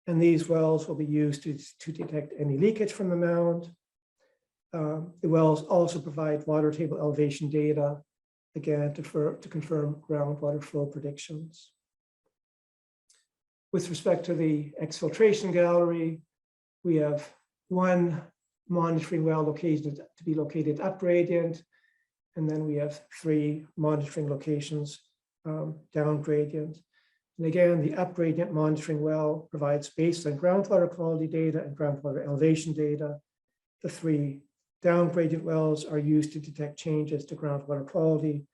And these wells will be used to detect any leakage from the mound. The wells also provide water table elevation data, again, to confirm groundwater flow predictions. With respect to the exfiltration gallery, we have one monitoring well located up gradient, and then we have 3 monitoring locations down gradient. And again, the up gradient monitoring well provides baseline groundwater quality data and groundwater elevation data. The 3 down gradient wells are used to detect changes to groundwater quality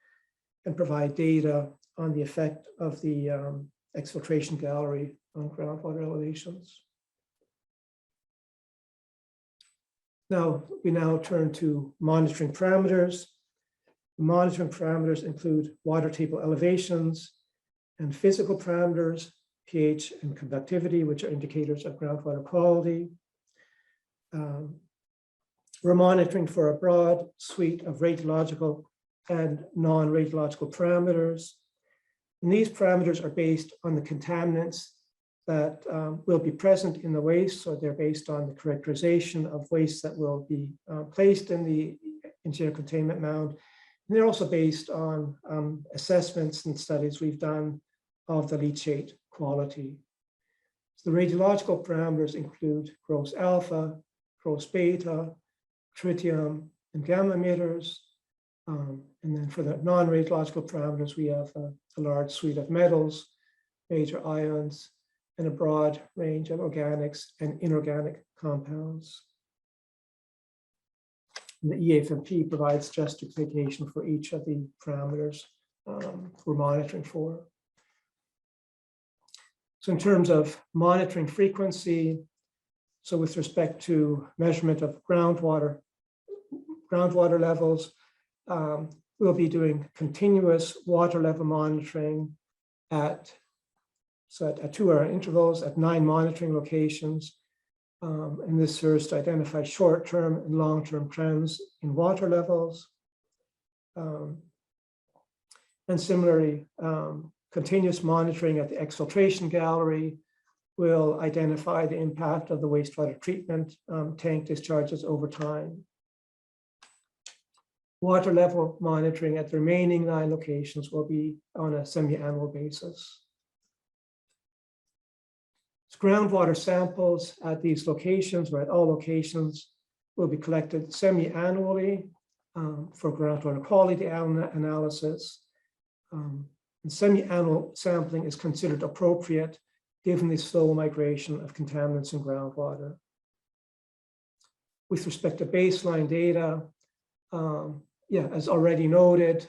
and provide data on the effect of the exfiltration gallery on groundwater elevations. Now, we turn to monitoring parameters. The monitoring parameters include water table elevations and physical parameters, pH and conductivity, which are indicators of groundwater quality. We're monitoring for a broad suite of radiological and non-radiological parameters. And these parameters are based on the contaminants that will be present in the waste. So they're based on the characterization of waste that will be placed in the engineered containment mound. And they're also based on assessments and studies we've done of the leachate quality. So the radiological parameters include gross alpha, gross beta, tritium, and gamma emitters. And then for the non-radiological parameters, we have a large suite of metals, major ions, and a broad range of organics and inorganic compounds. And the EFMP provides justification for each of the parameters we're monitoring for. So in terms of monitoring frequency, so with respect to measurement of groundwater levels, we'll be doing continuous water level monitoring at 2-hour intervals at 9 monitoring locations. And this serves to identify short-term and long-term trends in water levels. And similarly, continuous monitoring at the exfiltration gallery will identify the impact of the wastewater treatment tank discharges over time. Water level monitoring at the remaining 9 locations will be on a semi-annual basis. Groundwater samples at these locations or at all locations will be collected semi-annually for groundwater quality analysis. And semi-annual sampling is considered appropriate given the slow migration of contaminants in groundwater. With respect to baseline data, as already noted,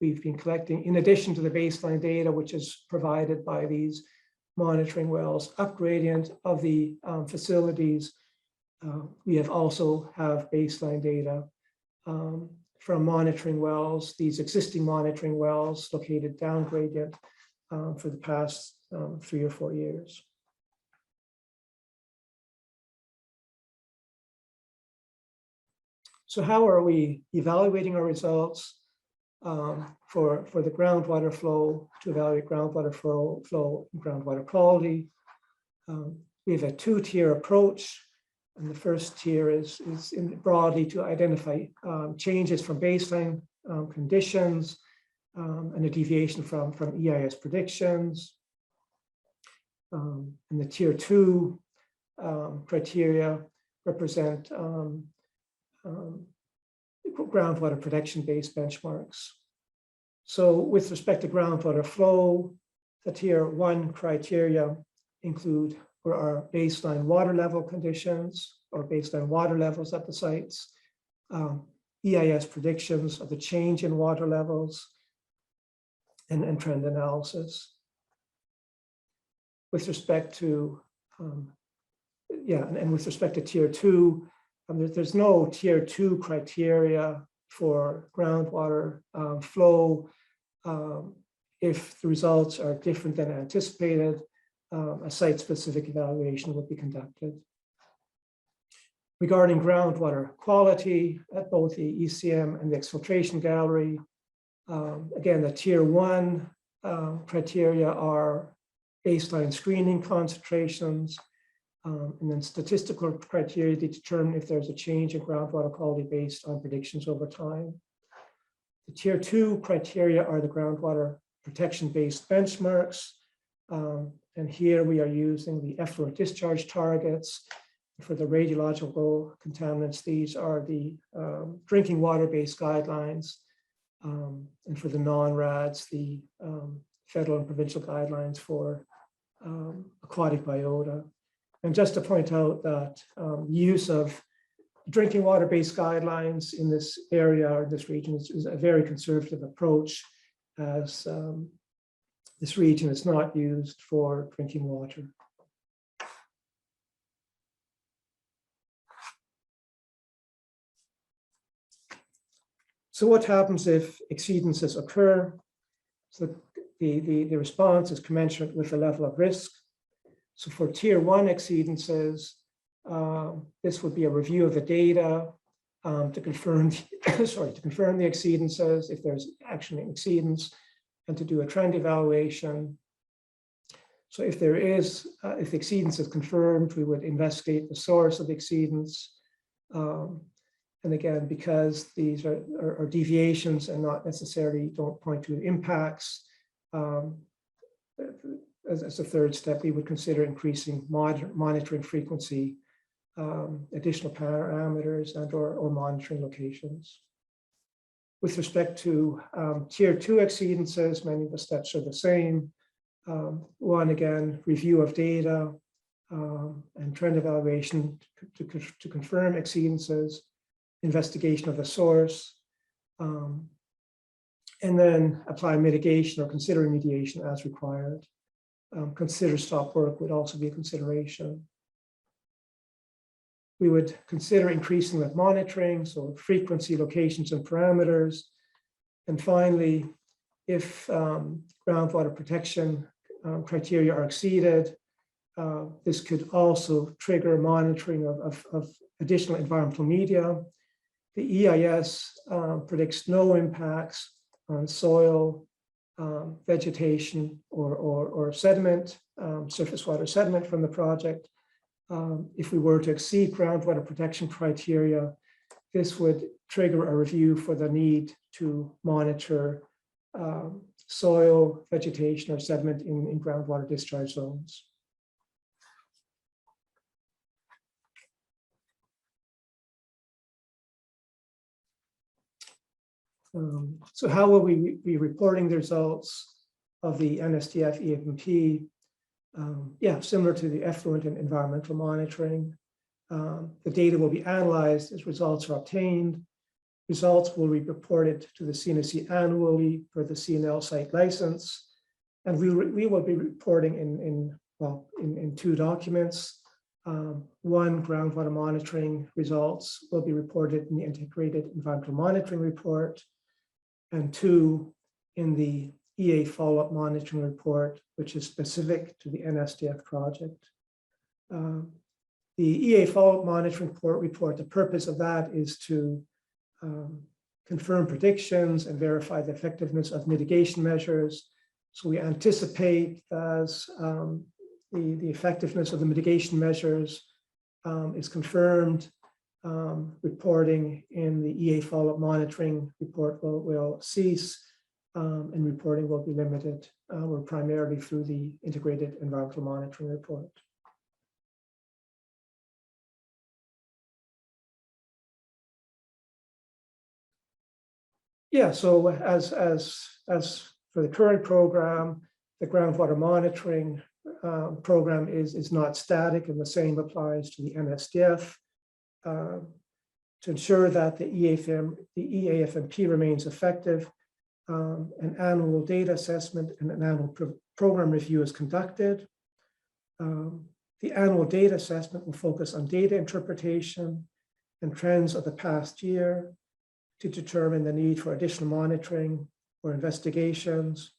we've been collecting, in addition to the baseline data, which is provided by these monitoring wells, up gradient of the facilities. We also have baseline data from monitoring wells, these existing monitoring wells located down gradient for the past 3 or 4 years. So how are we evaluating our results for the groundwater flow, to evaluate groundwater flow and groundwater quality? We have a 2-tier approach. And the first tier is broadly to identify changes from baseline conditions and a deviation from EIS predictions. And the tier 2 criteria represent groundwater protection-based benchmarks. So with respect to groundwater flow, the tier 1 criteria include our baseline water level conditions or baseline water levels at the sites, EIS predictions of the change in water levels, and trend analysis. With respect to, and with respect to tier 2, there's no tier 2 criteria for groundwater flow. If the results are different than anticipated, a site-specific evaluation would be conducted. Regarding groundwater quality at both the ECM and the exfiltration gallery, again, the tier 1 criteria are baseline screening concentrations, and then statistical criteria to determine if there's a change in groundwater quality based on predictions over time. The tier 2 criteria are the groundwater protection-based benchmarks. And here we are using the effluent discharge targets. For the radiological contaminants, these are the drinking water-based guidelines. And for the non-RADs, the federal and provincial guidelines for aquatic biota. And just to point out that use of drinking water-based guidelines in this area or this region is a very conservative approach, as this region is not used for drinking water. So what happens if exceedances occur? So the response is commensurate with the level of risk. So for tier 1 exceedances, this would be a review of the data to confirm, to confirm the exceedances, if there's actually an exceedance, and to do a trend evaluation. So if there is, if the exceedance is confirmed, we would investigate the source of the exceedance. And again, because these are deviations and not necessarily don't point to impacts, as a third step, we would consider increasing monitoring frequency, additional parameters, and or monitoring locations. With respect to tier 2 exceedances, many of the steps are the same. One, again, review of data and trend evaluation to confirm exceedances, investigation of the source, and then apply mitigation or consider remediation as required. Consider stop work would also be a consideration. We would consider increasing the monitoring, so frequency, locations, and parameters. And finally, if groundwater protection criteria are exceeded, this could also trigger monitoring of additional environmental media. The EIS predicts no impacts on soil, vegetation, or sediment, surface water sediment from the project. If we were to exceed groundwater protection criteria, this would trigger a review for the need to monitor soil, vegetation, or sediment in groundwater discharge zones. So how will we be reporting the results of the NSDF EMP? yeah, similar to the effluent and environmental monitoring. The data will be analyzed as results are obtained. Results will be reported to the CNSC annually for the CNL site license. And we will be reporting in two documents. One, groundwater monitoring results will be reported in the integrated environmental monitoring report. And two, in the EA follow-up monitoring report, which is specific to the NSDF project. The EA follow-up monitoring report, the purpose of that is to confirm predictions and verify the effectiveness of mitigation measures. So we anticipate as the effectiveness of the mitigation measures is confirmed, reporting in the EA follow-up monitoring report will cease, and reporting will be limited or primarily through the integrated environmental monitoring report. Yeah, so as for the current program, the groundwater monitoring program is not static, and the same applies to the NSDF. To ensure that the EAFMP remains effective, an annual data assessment and an annual program review is conducted. The annual data assessment will focus on data interpretation and trends of the past year to determine the need for additional monitoring or investigations.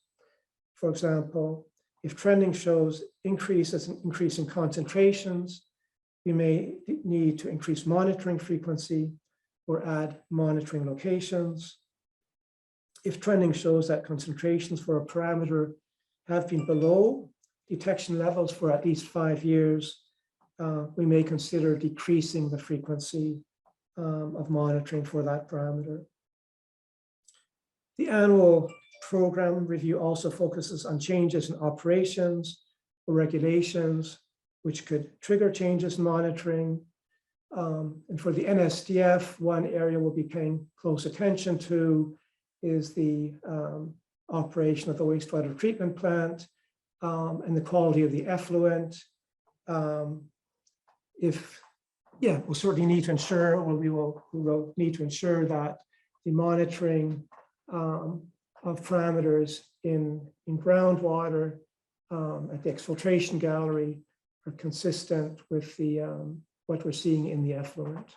For example, if trending shows increasing concentrations, we may need to increase monitoring frequency or add monitoring locations. If trending shows that concentrations for a parameter have been below detection levels for at least 5 years, we may consider decreasing the frequency of monitoring for that parameter. The annual program review also focuses on changes in operations or regulations, which could trigger changes in monitoring. And for the NSDF, one area we'll be paying close attention to is the operation of the wastewater treatment plant and the quality of the effluent. We'll certainly need to ensure, or we will need to ensure that the monitoring of parameters in groundwater at the exfiltration gallery are consistent with the what we're seeing in the effluent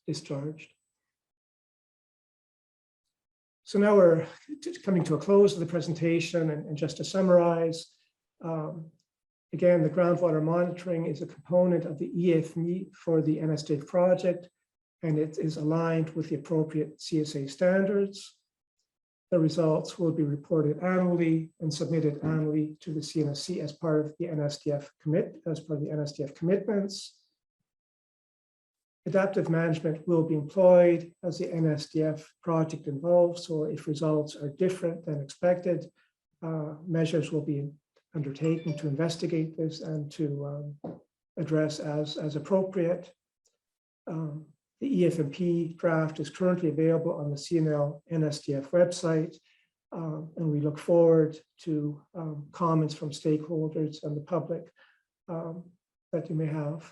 discharged. So now we're coming to a close of the presentation, and just to summarize, again, the groundwater monitoring is a component of the EFME for the NSDF project, and it is aligned with the appropriate CSA standards. The results will be reported annually and submitted annually to the CNSC as part of the NSDF commitments. Adaptive management will be employed as the NSDF project evolves, so if results are different than expected, measures will be undertaken to investigate this and to address as appropriate. The EFMP draft is currently available on the CNL NSDF website, and we look forward to comments from stakeholders and the public that you may have.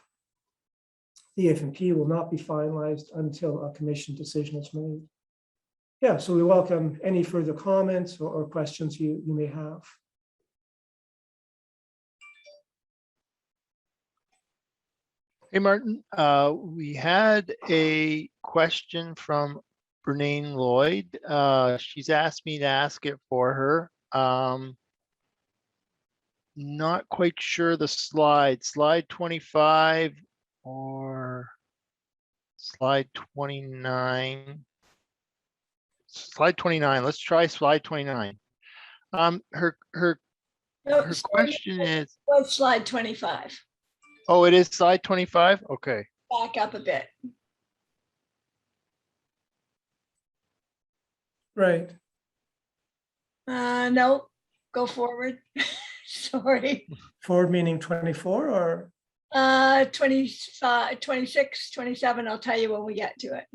The EFMP will not be finalized until a commission decision is made. Yeah, so we welcome any further comments or questions you may have. Hey, Martin, we had a question from Bernane Lloyd. She's asked me to ask it for her. Not quite sure the slide 25 or slide 29. Slide 29, let's try slide 29. Her question is, was slide 25. Oh, it is slide 25? Okay. Back up a bit. Right. No, go forward. Sorry. Forward meaning 24 or? 25, 26, 27. I'll tell you when we get to it.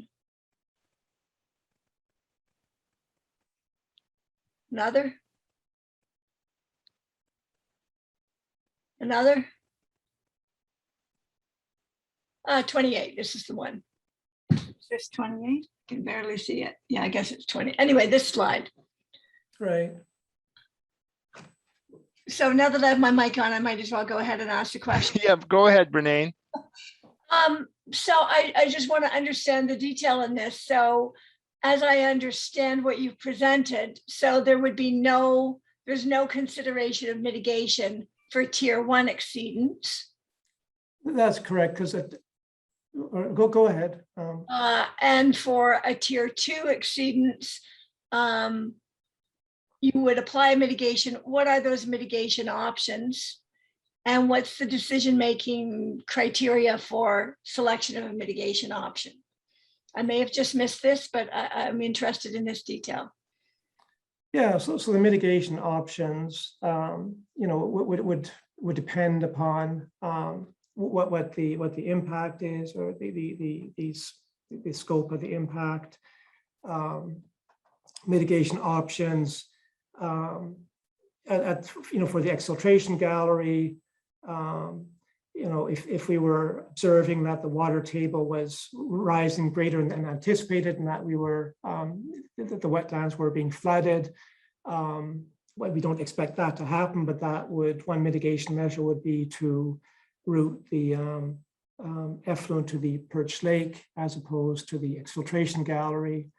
Another? Another? 28, this is the one. Is this 28? Can barely see it. Yeah, I guess it's 20. Anyway, this slide. Right. So now that I have my mic on, I might as well go ahead and ask the question. Yeah, go ahead, Renee. So I just want to understand the detail in this. So as I understand what you've presented, so there would be there's no consideration of mitigation for tier 1 exceedance. That's correct, because go ahead. And for a tier 2 exceedance, you would apply mitigation. What are those mitigation options? And what's the decision-making criteria for selection of a mitigation option? I may have just missed this, but I'm interested in this detail. Yeah, so the mitigation options, would depend upon what the impact is, or the scope of the impact. Mitigation options for the exfiltration gallery. If we were observing that the water table was rising greater than anticipated, and that that the wetlands were being flooded, well, we don't expect that to happen, but one mitigation measure would be to route the effluent to the perched lake as opposed to the exfiltration gallery.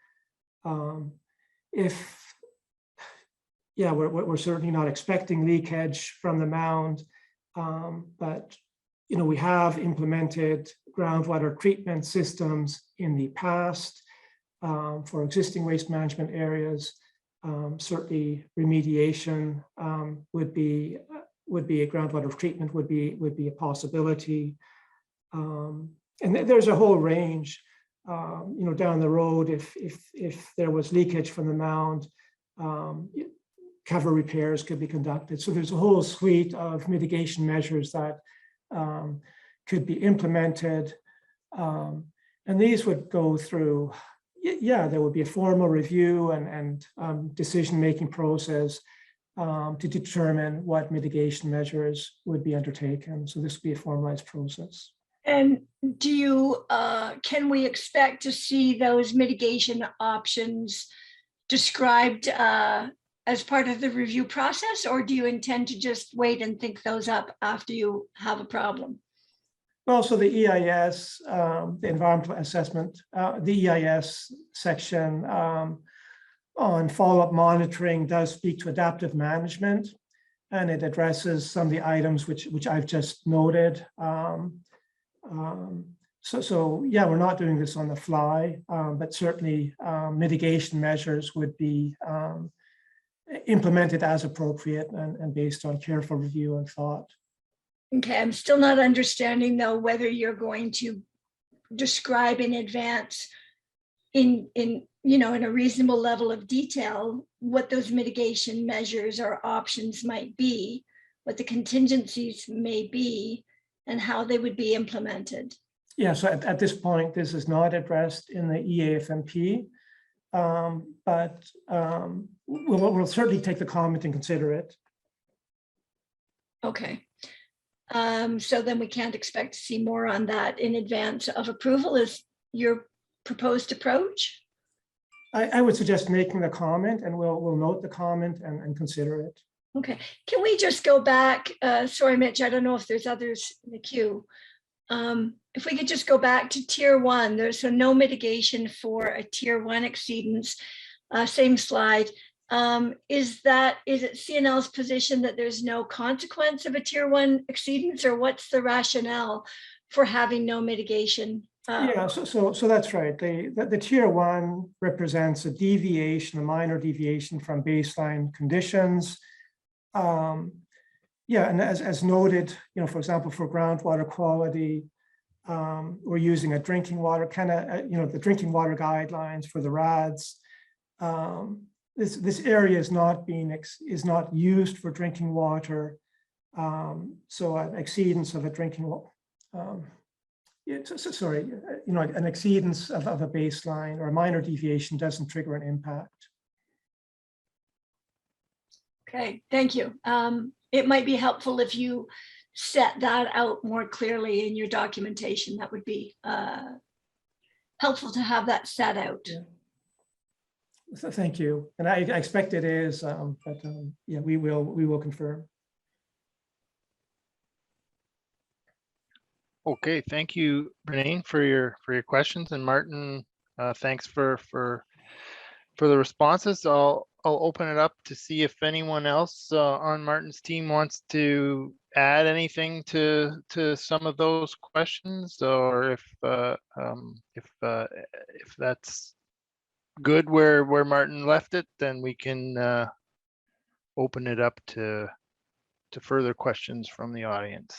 We're certainly not expecting leakage from the mound, but we have implemented groundwater treatment systems in the past for existing waste management areas. Certainly remediation would be a groundwater treatment would be a possibility. And there's a whole range, down the road, if there was leakage from the mound, cover repairs could be conducted. So there's a whole suite of mitigation measures that could be implemented. And these would go through, there would be a formal review and decision-making process to determine what mitigation measures would be undertaken. So this would be a formalized process. And can we expect to see those mitigation options described as part of the review process, or do you intend to just wait and think those up after you have a problem? Well, so the EIS, the environmental assessment, the EIS section on follow-up monitoring does speak to adaptive management, and it addresses some of the items which I've just noted. So we're not doing this on the fly, but certainly mitigation measures would be implemented as appropriate and based on careful review and thought. Okay, I'm still not understanding though whether you're going to describe in advance in a reasonable level of detail what those mitigation measures or options might be, what the contingencies may be, and how they would be implemented. Yeah, so at this point, this is not addressed in the EAFMP, but we'll certainly take the comment and consider it. Okay. So then we can't expect to see more on that in advance of approval. Is your proposed approach? I would suggest making the comment, and we'll note the comment and consider it. Okay. Can we just go back? Sorry, Mitch, I don't know if there's others in the queue. If we could just go back to tier 1, there's no mitigation for a tier 1 exceedance. Same slide. Is it CNL's position that there's no consequence of a tier 1 exceedance, or what's the rationale for having no mitigation? So that's right. The tier 1 represents a minor deviation from baseline conditions. And as noted, for example, for groundwater quality, we're using a drinking water the drinking water guidelines for the RADs. This area is not used for drinking water. So an exceedance of a drinking water, an exceedance of a baseline or a minor deviation doesn't trigger an impact. Okay, thank you. It might be helpful if you set that out more clearly in your documentation, that would be helpful to have that set out. Yeah. Thank you. And I expect it is, but yeah, we will confirm. Okay, thank you, Renee, for your questions, and Martin, thanks for the responses. I'll open it up to see if anyone else on Martin's team wants to add anything to some of those questions, or if that's good where Martin left it, then we can open it up to further questions from the audience.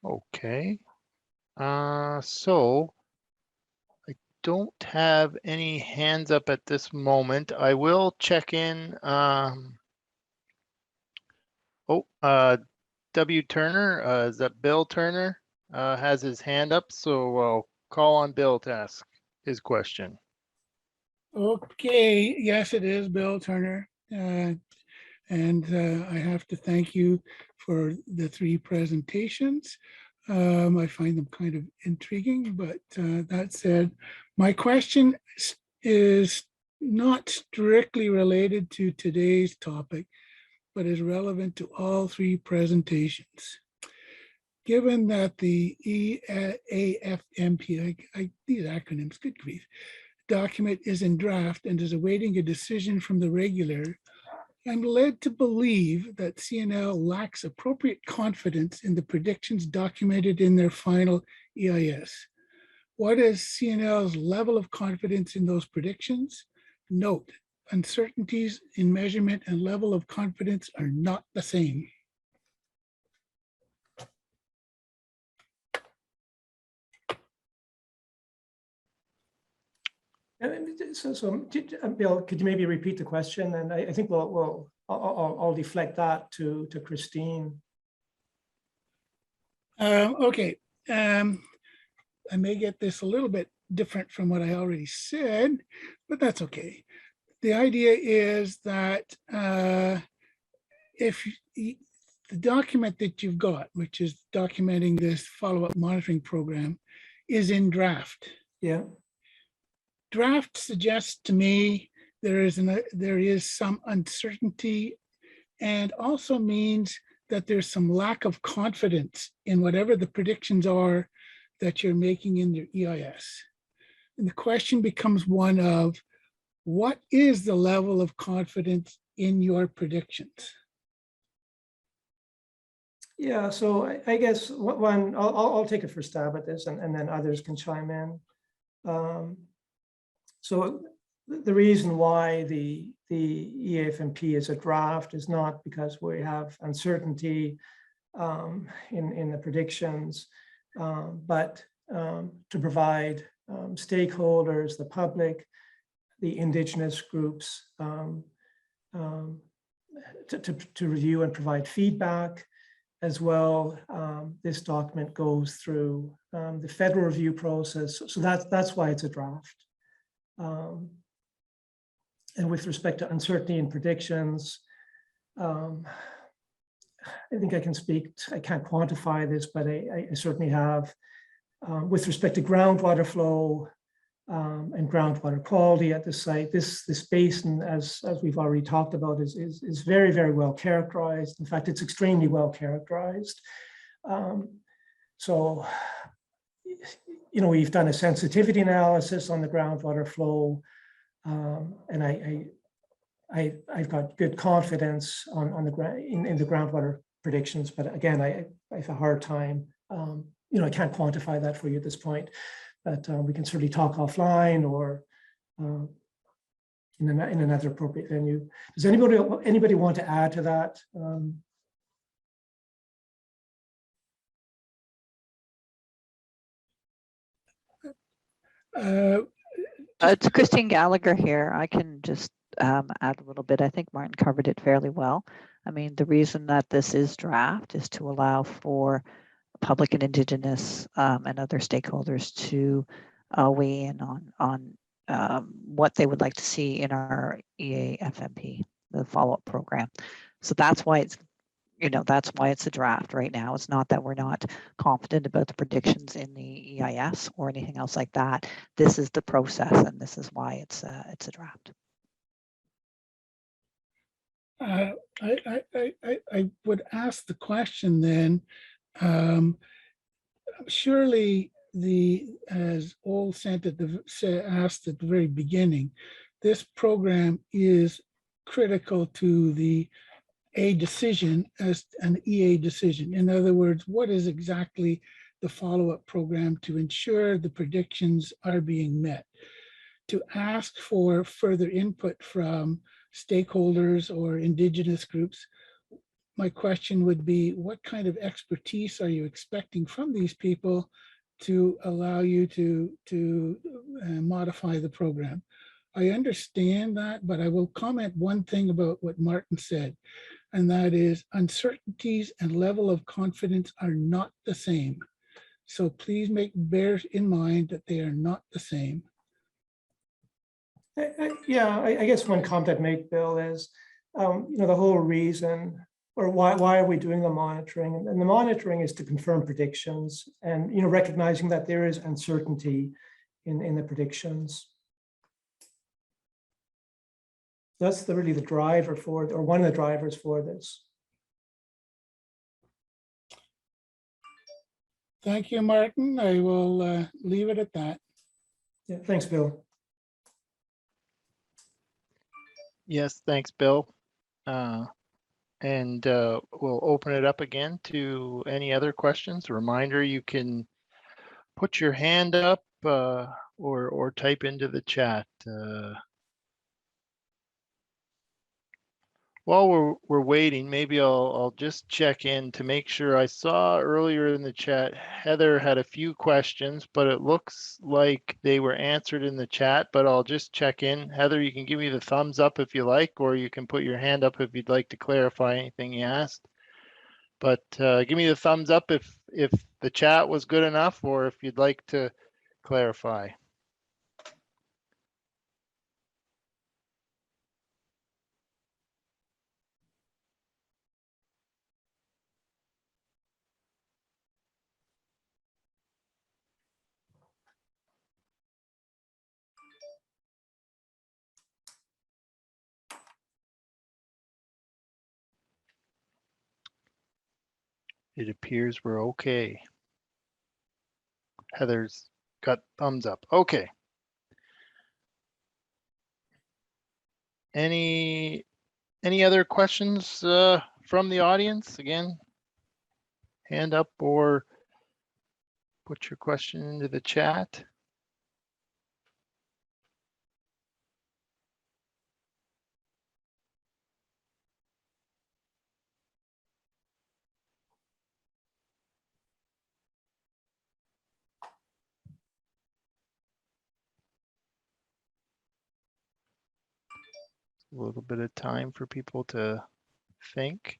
Okay, so I don't have any hands up at this moment. I will check in. W. Turner, is that Bill Turner? Has his hand up, so I'll call on Bill to ask his question. Okay, yes, it is Bill Turner. And I have to thank you for the 3 presentations. I find them kind of intriguing, but that said, my question is not strictly related to today's topic, but is relevant to all 3 presentations. Given that the EAFMP, these acronyms, good grief, document is in draft and is awaiting a decision from the regulator, I'm led to believe that CNL lacks appropriate confidence in the predictions documented in their final EIS. What is CNL's level of confidence in those predictions? Note, uncertainties in measurement and level of confidence are not the same. So Bill, could you maybe repeat the question? And I think I'll deflect that to Christine. Okay, I may get this a little bit different from what I already said, but that's okay. The idea is that if the document that you've got, which is documenting this follow-up monitoring program, is in draft. Yeah. Draft suggests to me there is some uncertainty, and also means that there's some lack of confidence in whatever the predictions are that you're making in your EIS. And the question becomes one of, what is the level of confidence in your predictions? Yeah, so I guess one, I'll take a first stab at this, and then others can chime in. So the reason why the EAFMP is a draft is not because we have uncertainty in the predictions, but to provide stakeholders, the public, the Indigenous groups to review and provide feedback. As well, this document goes through the federal review process, so that's why it's a draft. And with respect to uncertainty in predictions, I think I can speak, I can't quantify this, but I certainly have, with respect to groundwater flow and groundwater quality at the site, this basin, as we've already talked about, is very, very well characterized. In fact, it's extremely well characterized. So, you know, we've done a sensitivity analysis on the groundwater flow, and I've got good confidence on in the groundwater predictions. But again, I have a hard time. You know, I can't quantify that for you at this point. But we can certainly talk offline or in another appropriate venue. Does anybody want to add to that? It's Christine Gallagher here. I can just add a little bit. I think Martin covered it fairly well. I mean, the reason that this is draft is to allow for public and Indigenous and other stakeholders to weigh in on what they would like to see in our EAFMP, the follow-up program. So that's why it's, that's why it's a draft right now. It's not that we're not confident about the predictions in the EIS or anything else like that. This is the process, and this is why it's a draft. I would ask the question then, surely as Ole asked at the very beginning, this program is critical to a decision as an EA decision. In other words, what is exactly the follow-up program to ensure the predictions are being met? To ask for further input from stakeholders or Indigenous groups, my question would be, what kind of expertise are you expecting from these people to allow you to modify the program? I understand that, but I will comment one thing about what Martin said, and that is uncertainties and level of confidence are not the same. So please bear in mind that they are not the same. Yeah, I guess one comment I'd make, Bill, is, the whole reason, or why are we doing the monitoring? And the monitoring is to confirm predictions and, recognizing that there is uncertainty in the predictions. That's really the driver for it, or one of the drivers for this. Thank you, Martin. I will leave it at that. Yeah, thanks, Bill. Yes, thanks, Bill. And we'll open it up again to any other questions. A reminder, you can put your hand up or type into the chat. While we're waiting, maybe I'll just check in to make sure. I saw earlier in the chat, Heather had a few questions, but it looks like they were answered in the chat, but I'll just check in. Heather, you can give me the thumbs up if you like, or you can put your hand up if you'd like to clarify anything you asked. But give me the thumbs up if the chat was good enough, or if you'd like to clarify. It appears we're okay. Heather's got thumbs up. Okay. Any other questions from the audience? Again, hand up or put your question into the chat. A little bit of time for people to think.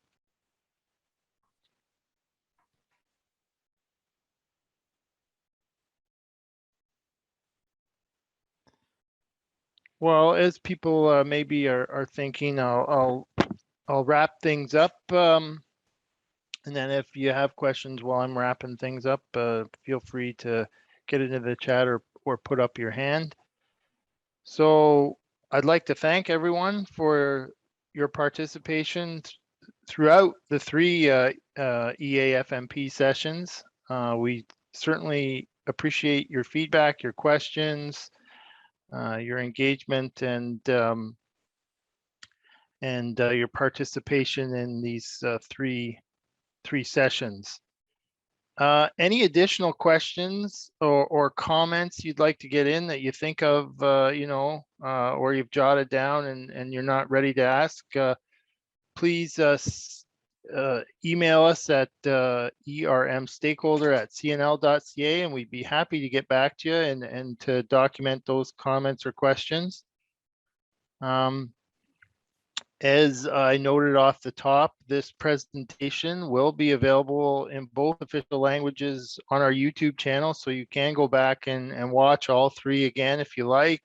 Well, as people maybe are thinking, I'll wrap things up. And then if you have questions while I'm wrapping things up, feel free to get into the chat or put up your hand. So I'd like to thank everyone for your participation throughout the three EAFMP sessions. We certainly appreciate your feedback, your questions, your engagement, and your participation in these three sessions. Any additional questions or comments you'd like to get in that you think of, or you've jotted down and you're not ready to ask, please email us at ermstakeholder@cnl.ca, and we'd be happy to get back to you and to document those comments or questions. As I noted off the top, this presentation will be available in both official languages on our YouTube channel, so you can go back and watch all three again if you like,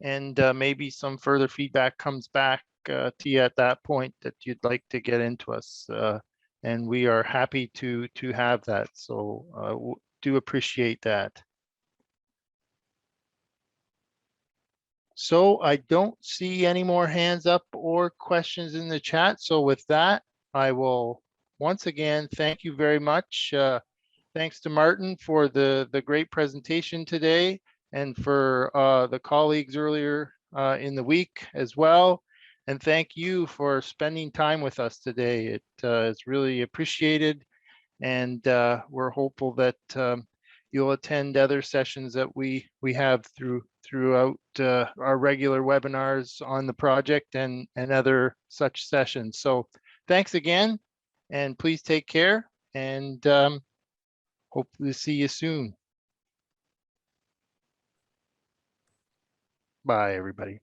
and maybe some further feedback comes back to you at that point that you'd like to get into us, and we are happy to have that. So do appreciate that. So I don't see any more hands up or questions in the chat. So with that, I will once again thank you very much. Thanks to Martin for the great presentation today, and for the colleagues earlier in the week as well. And thank you for spending time with us today. It is really appreciated, and we're hopeful that you'll attend other sessions that we have throughout our regular webinars on the project and other such sessions. So thanks again, and please take care, and hopefully see you soon. Bye, everybody.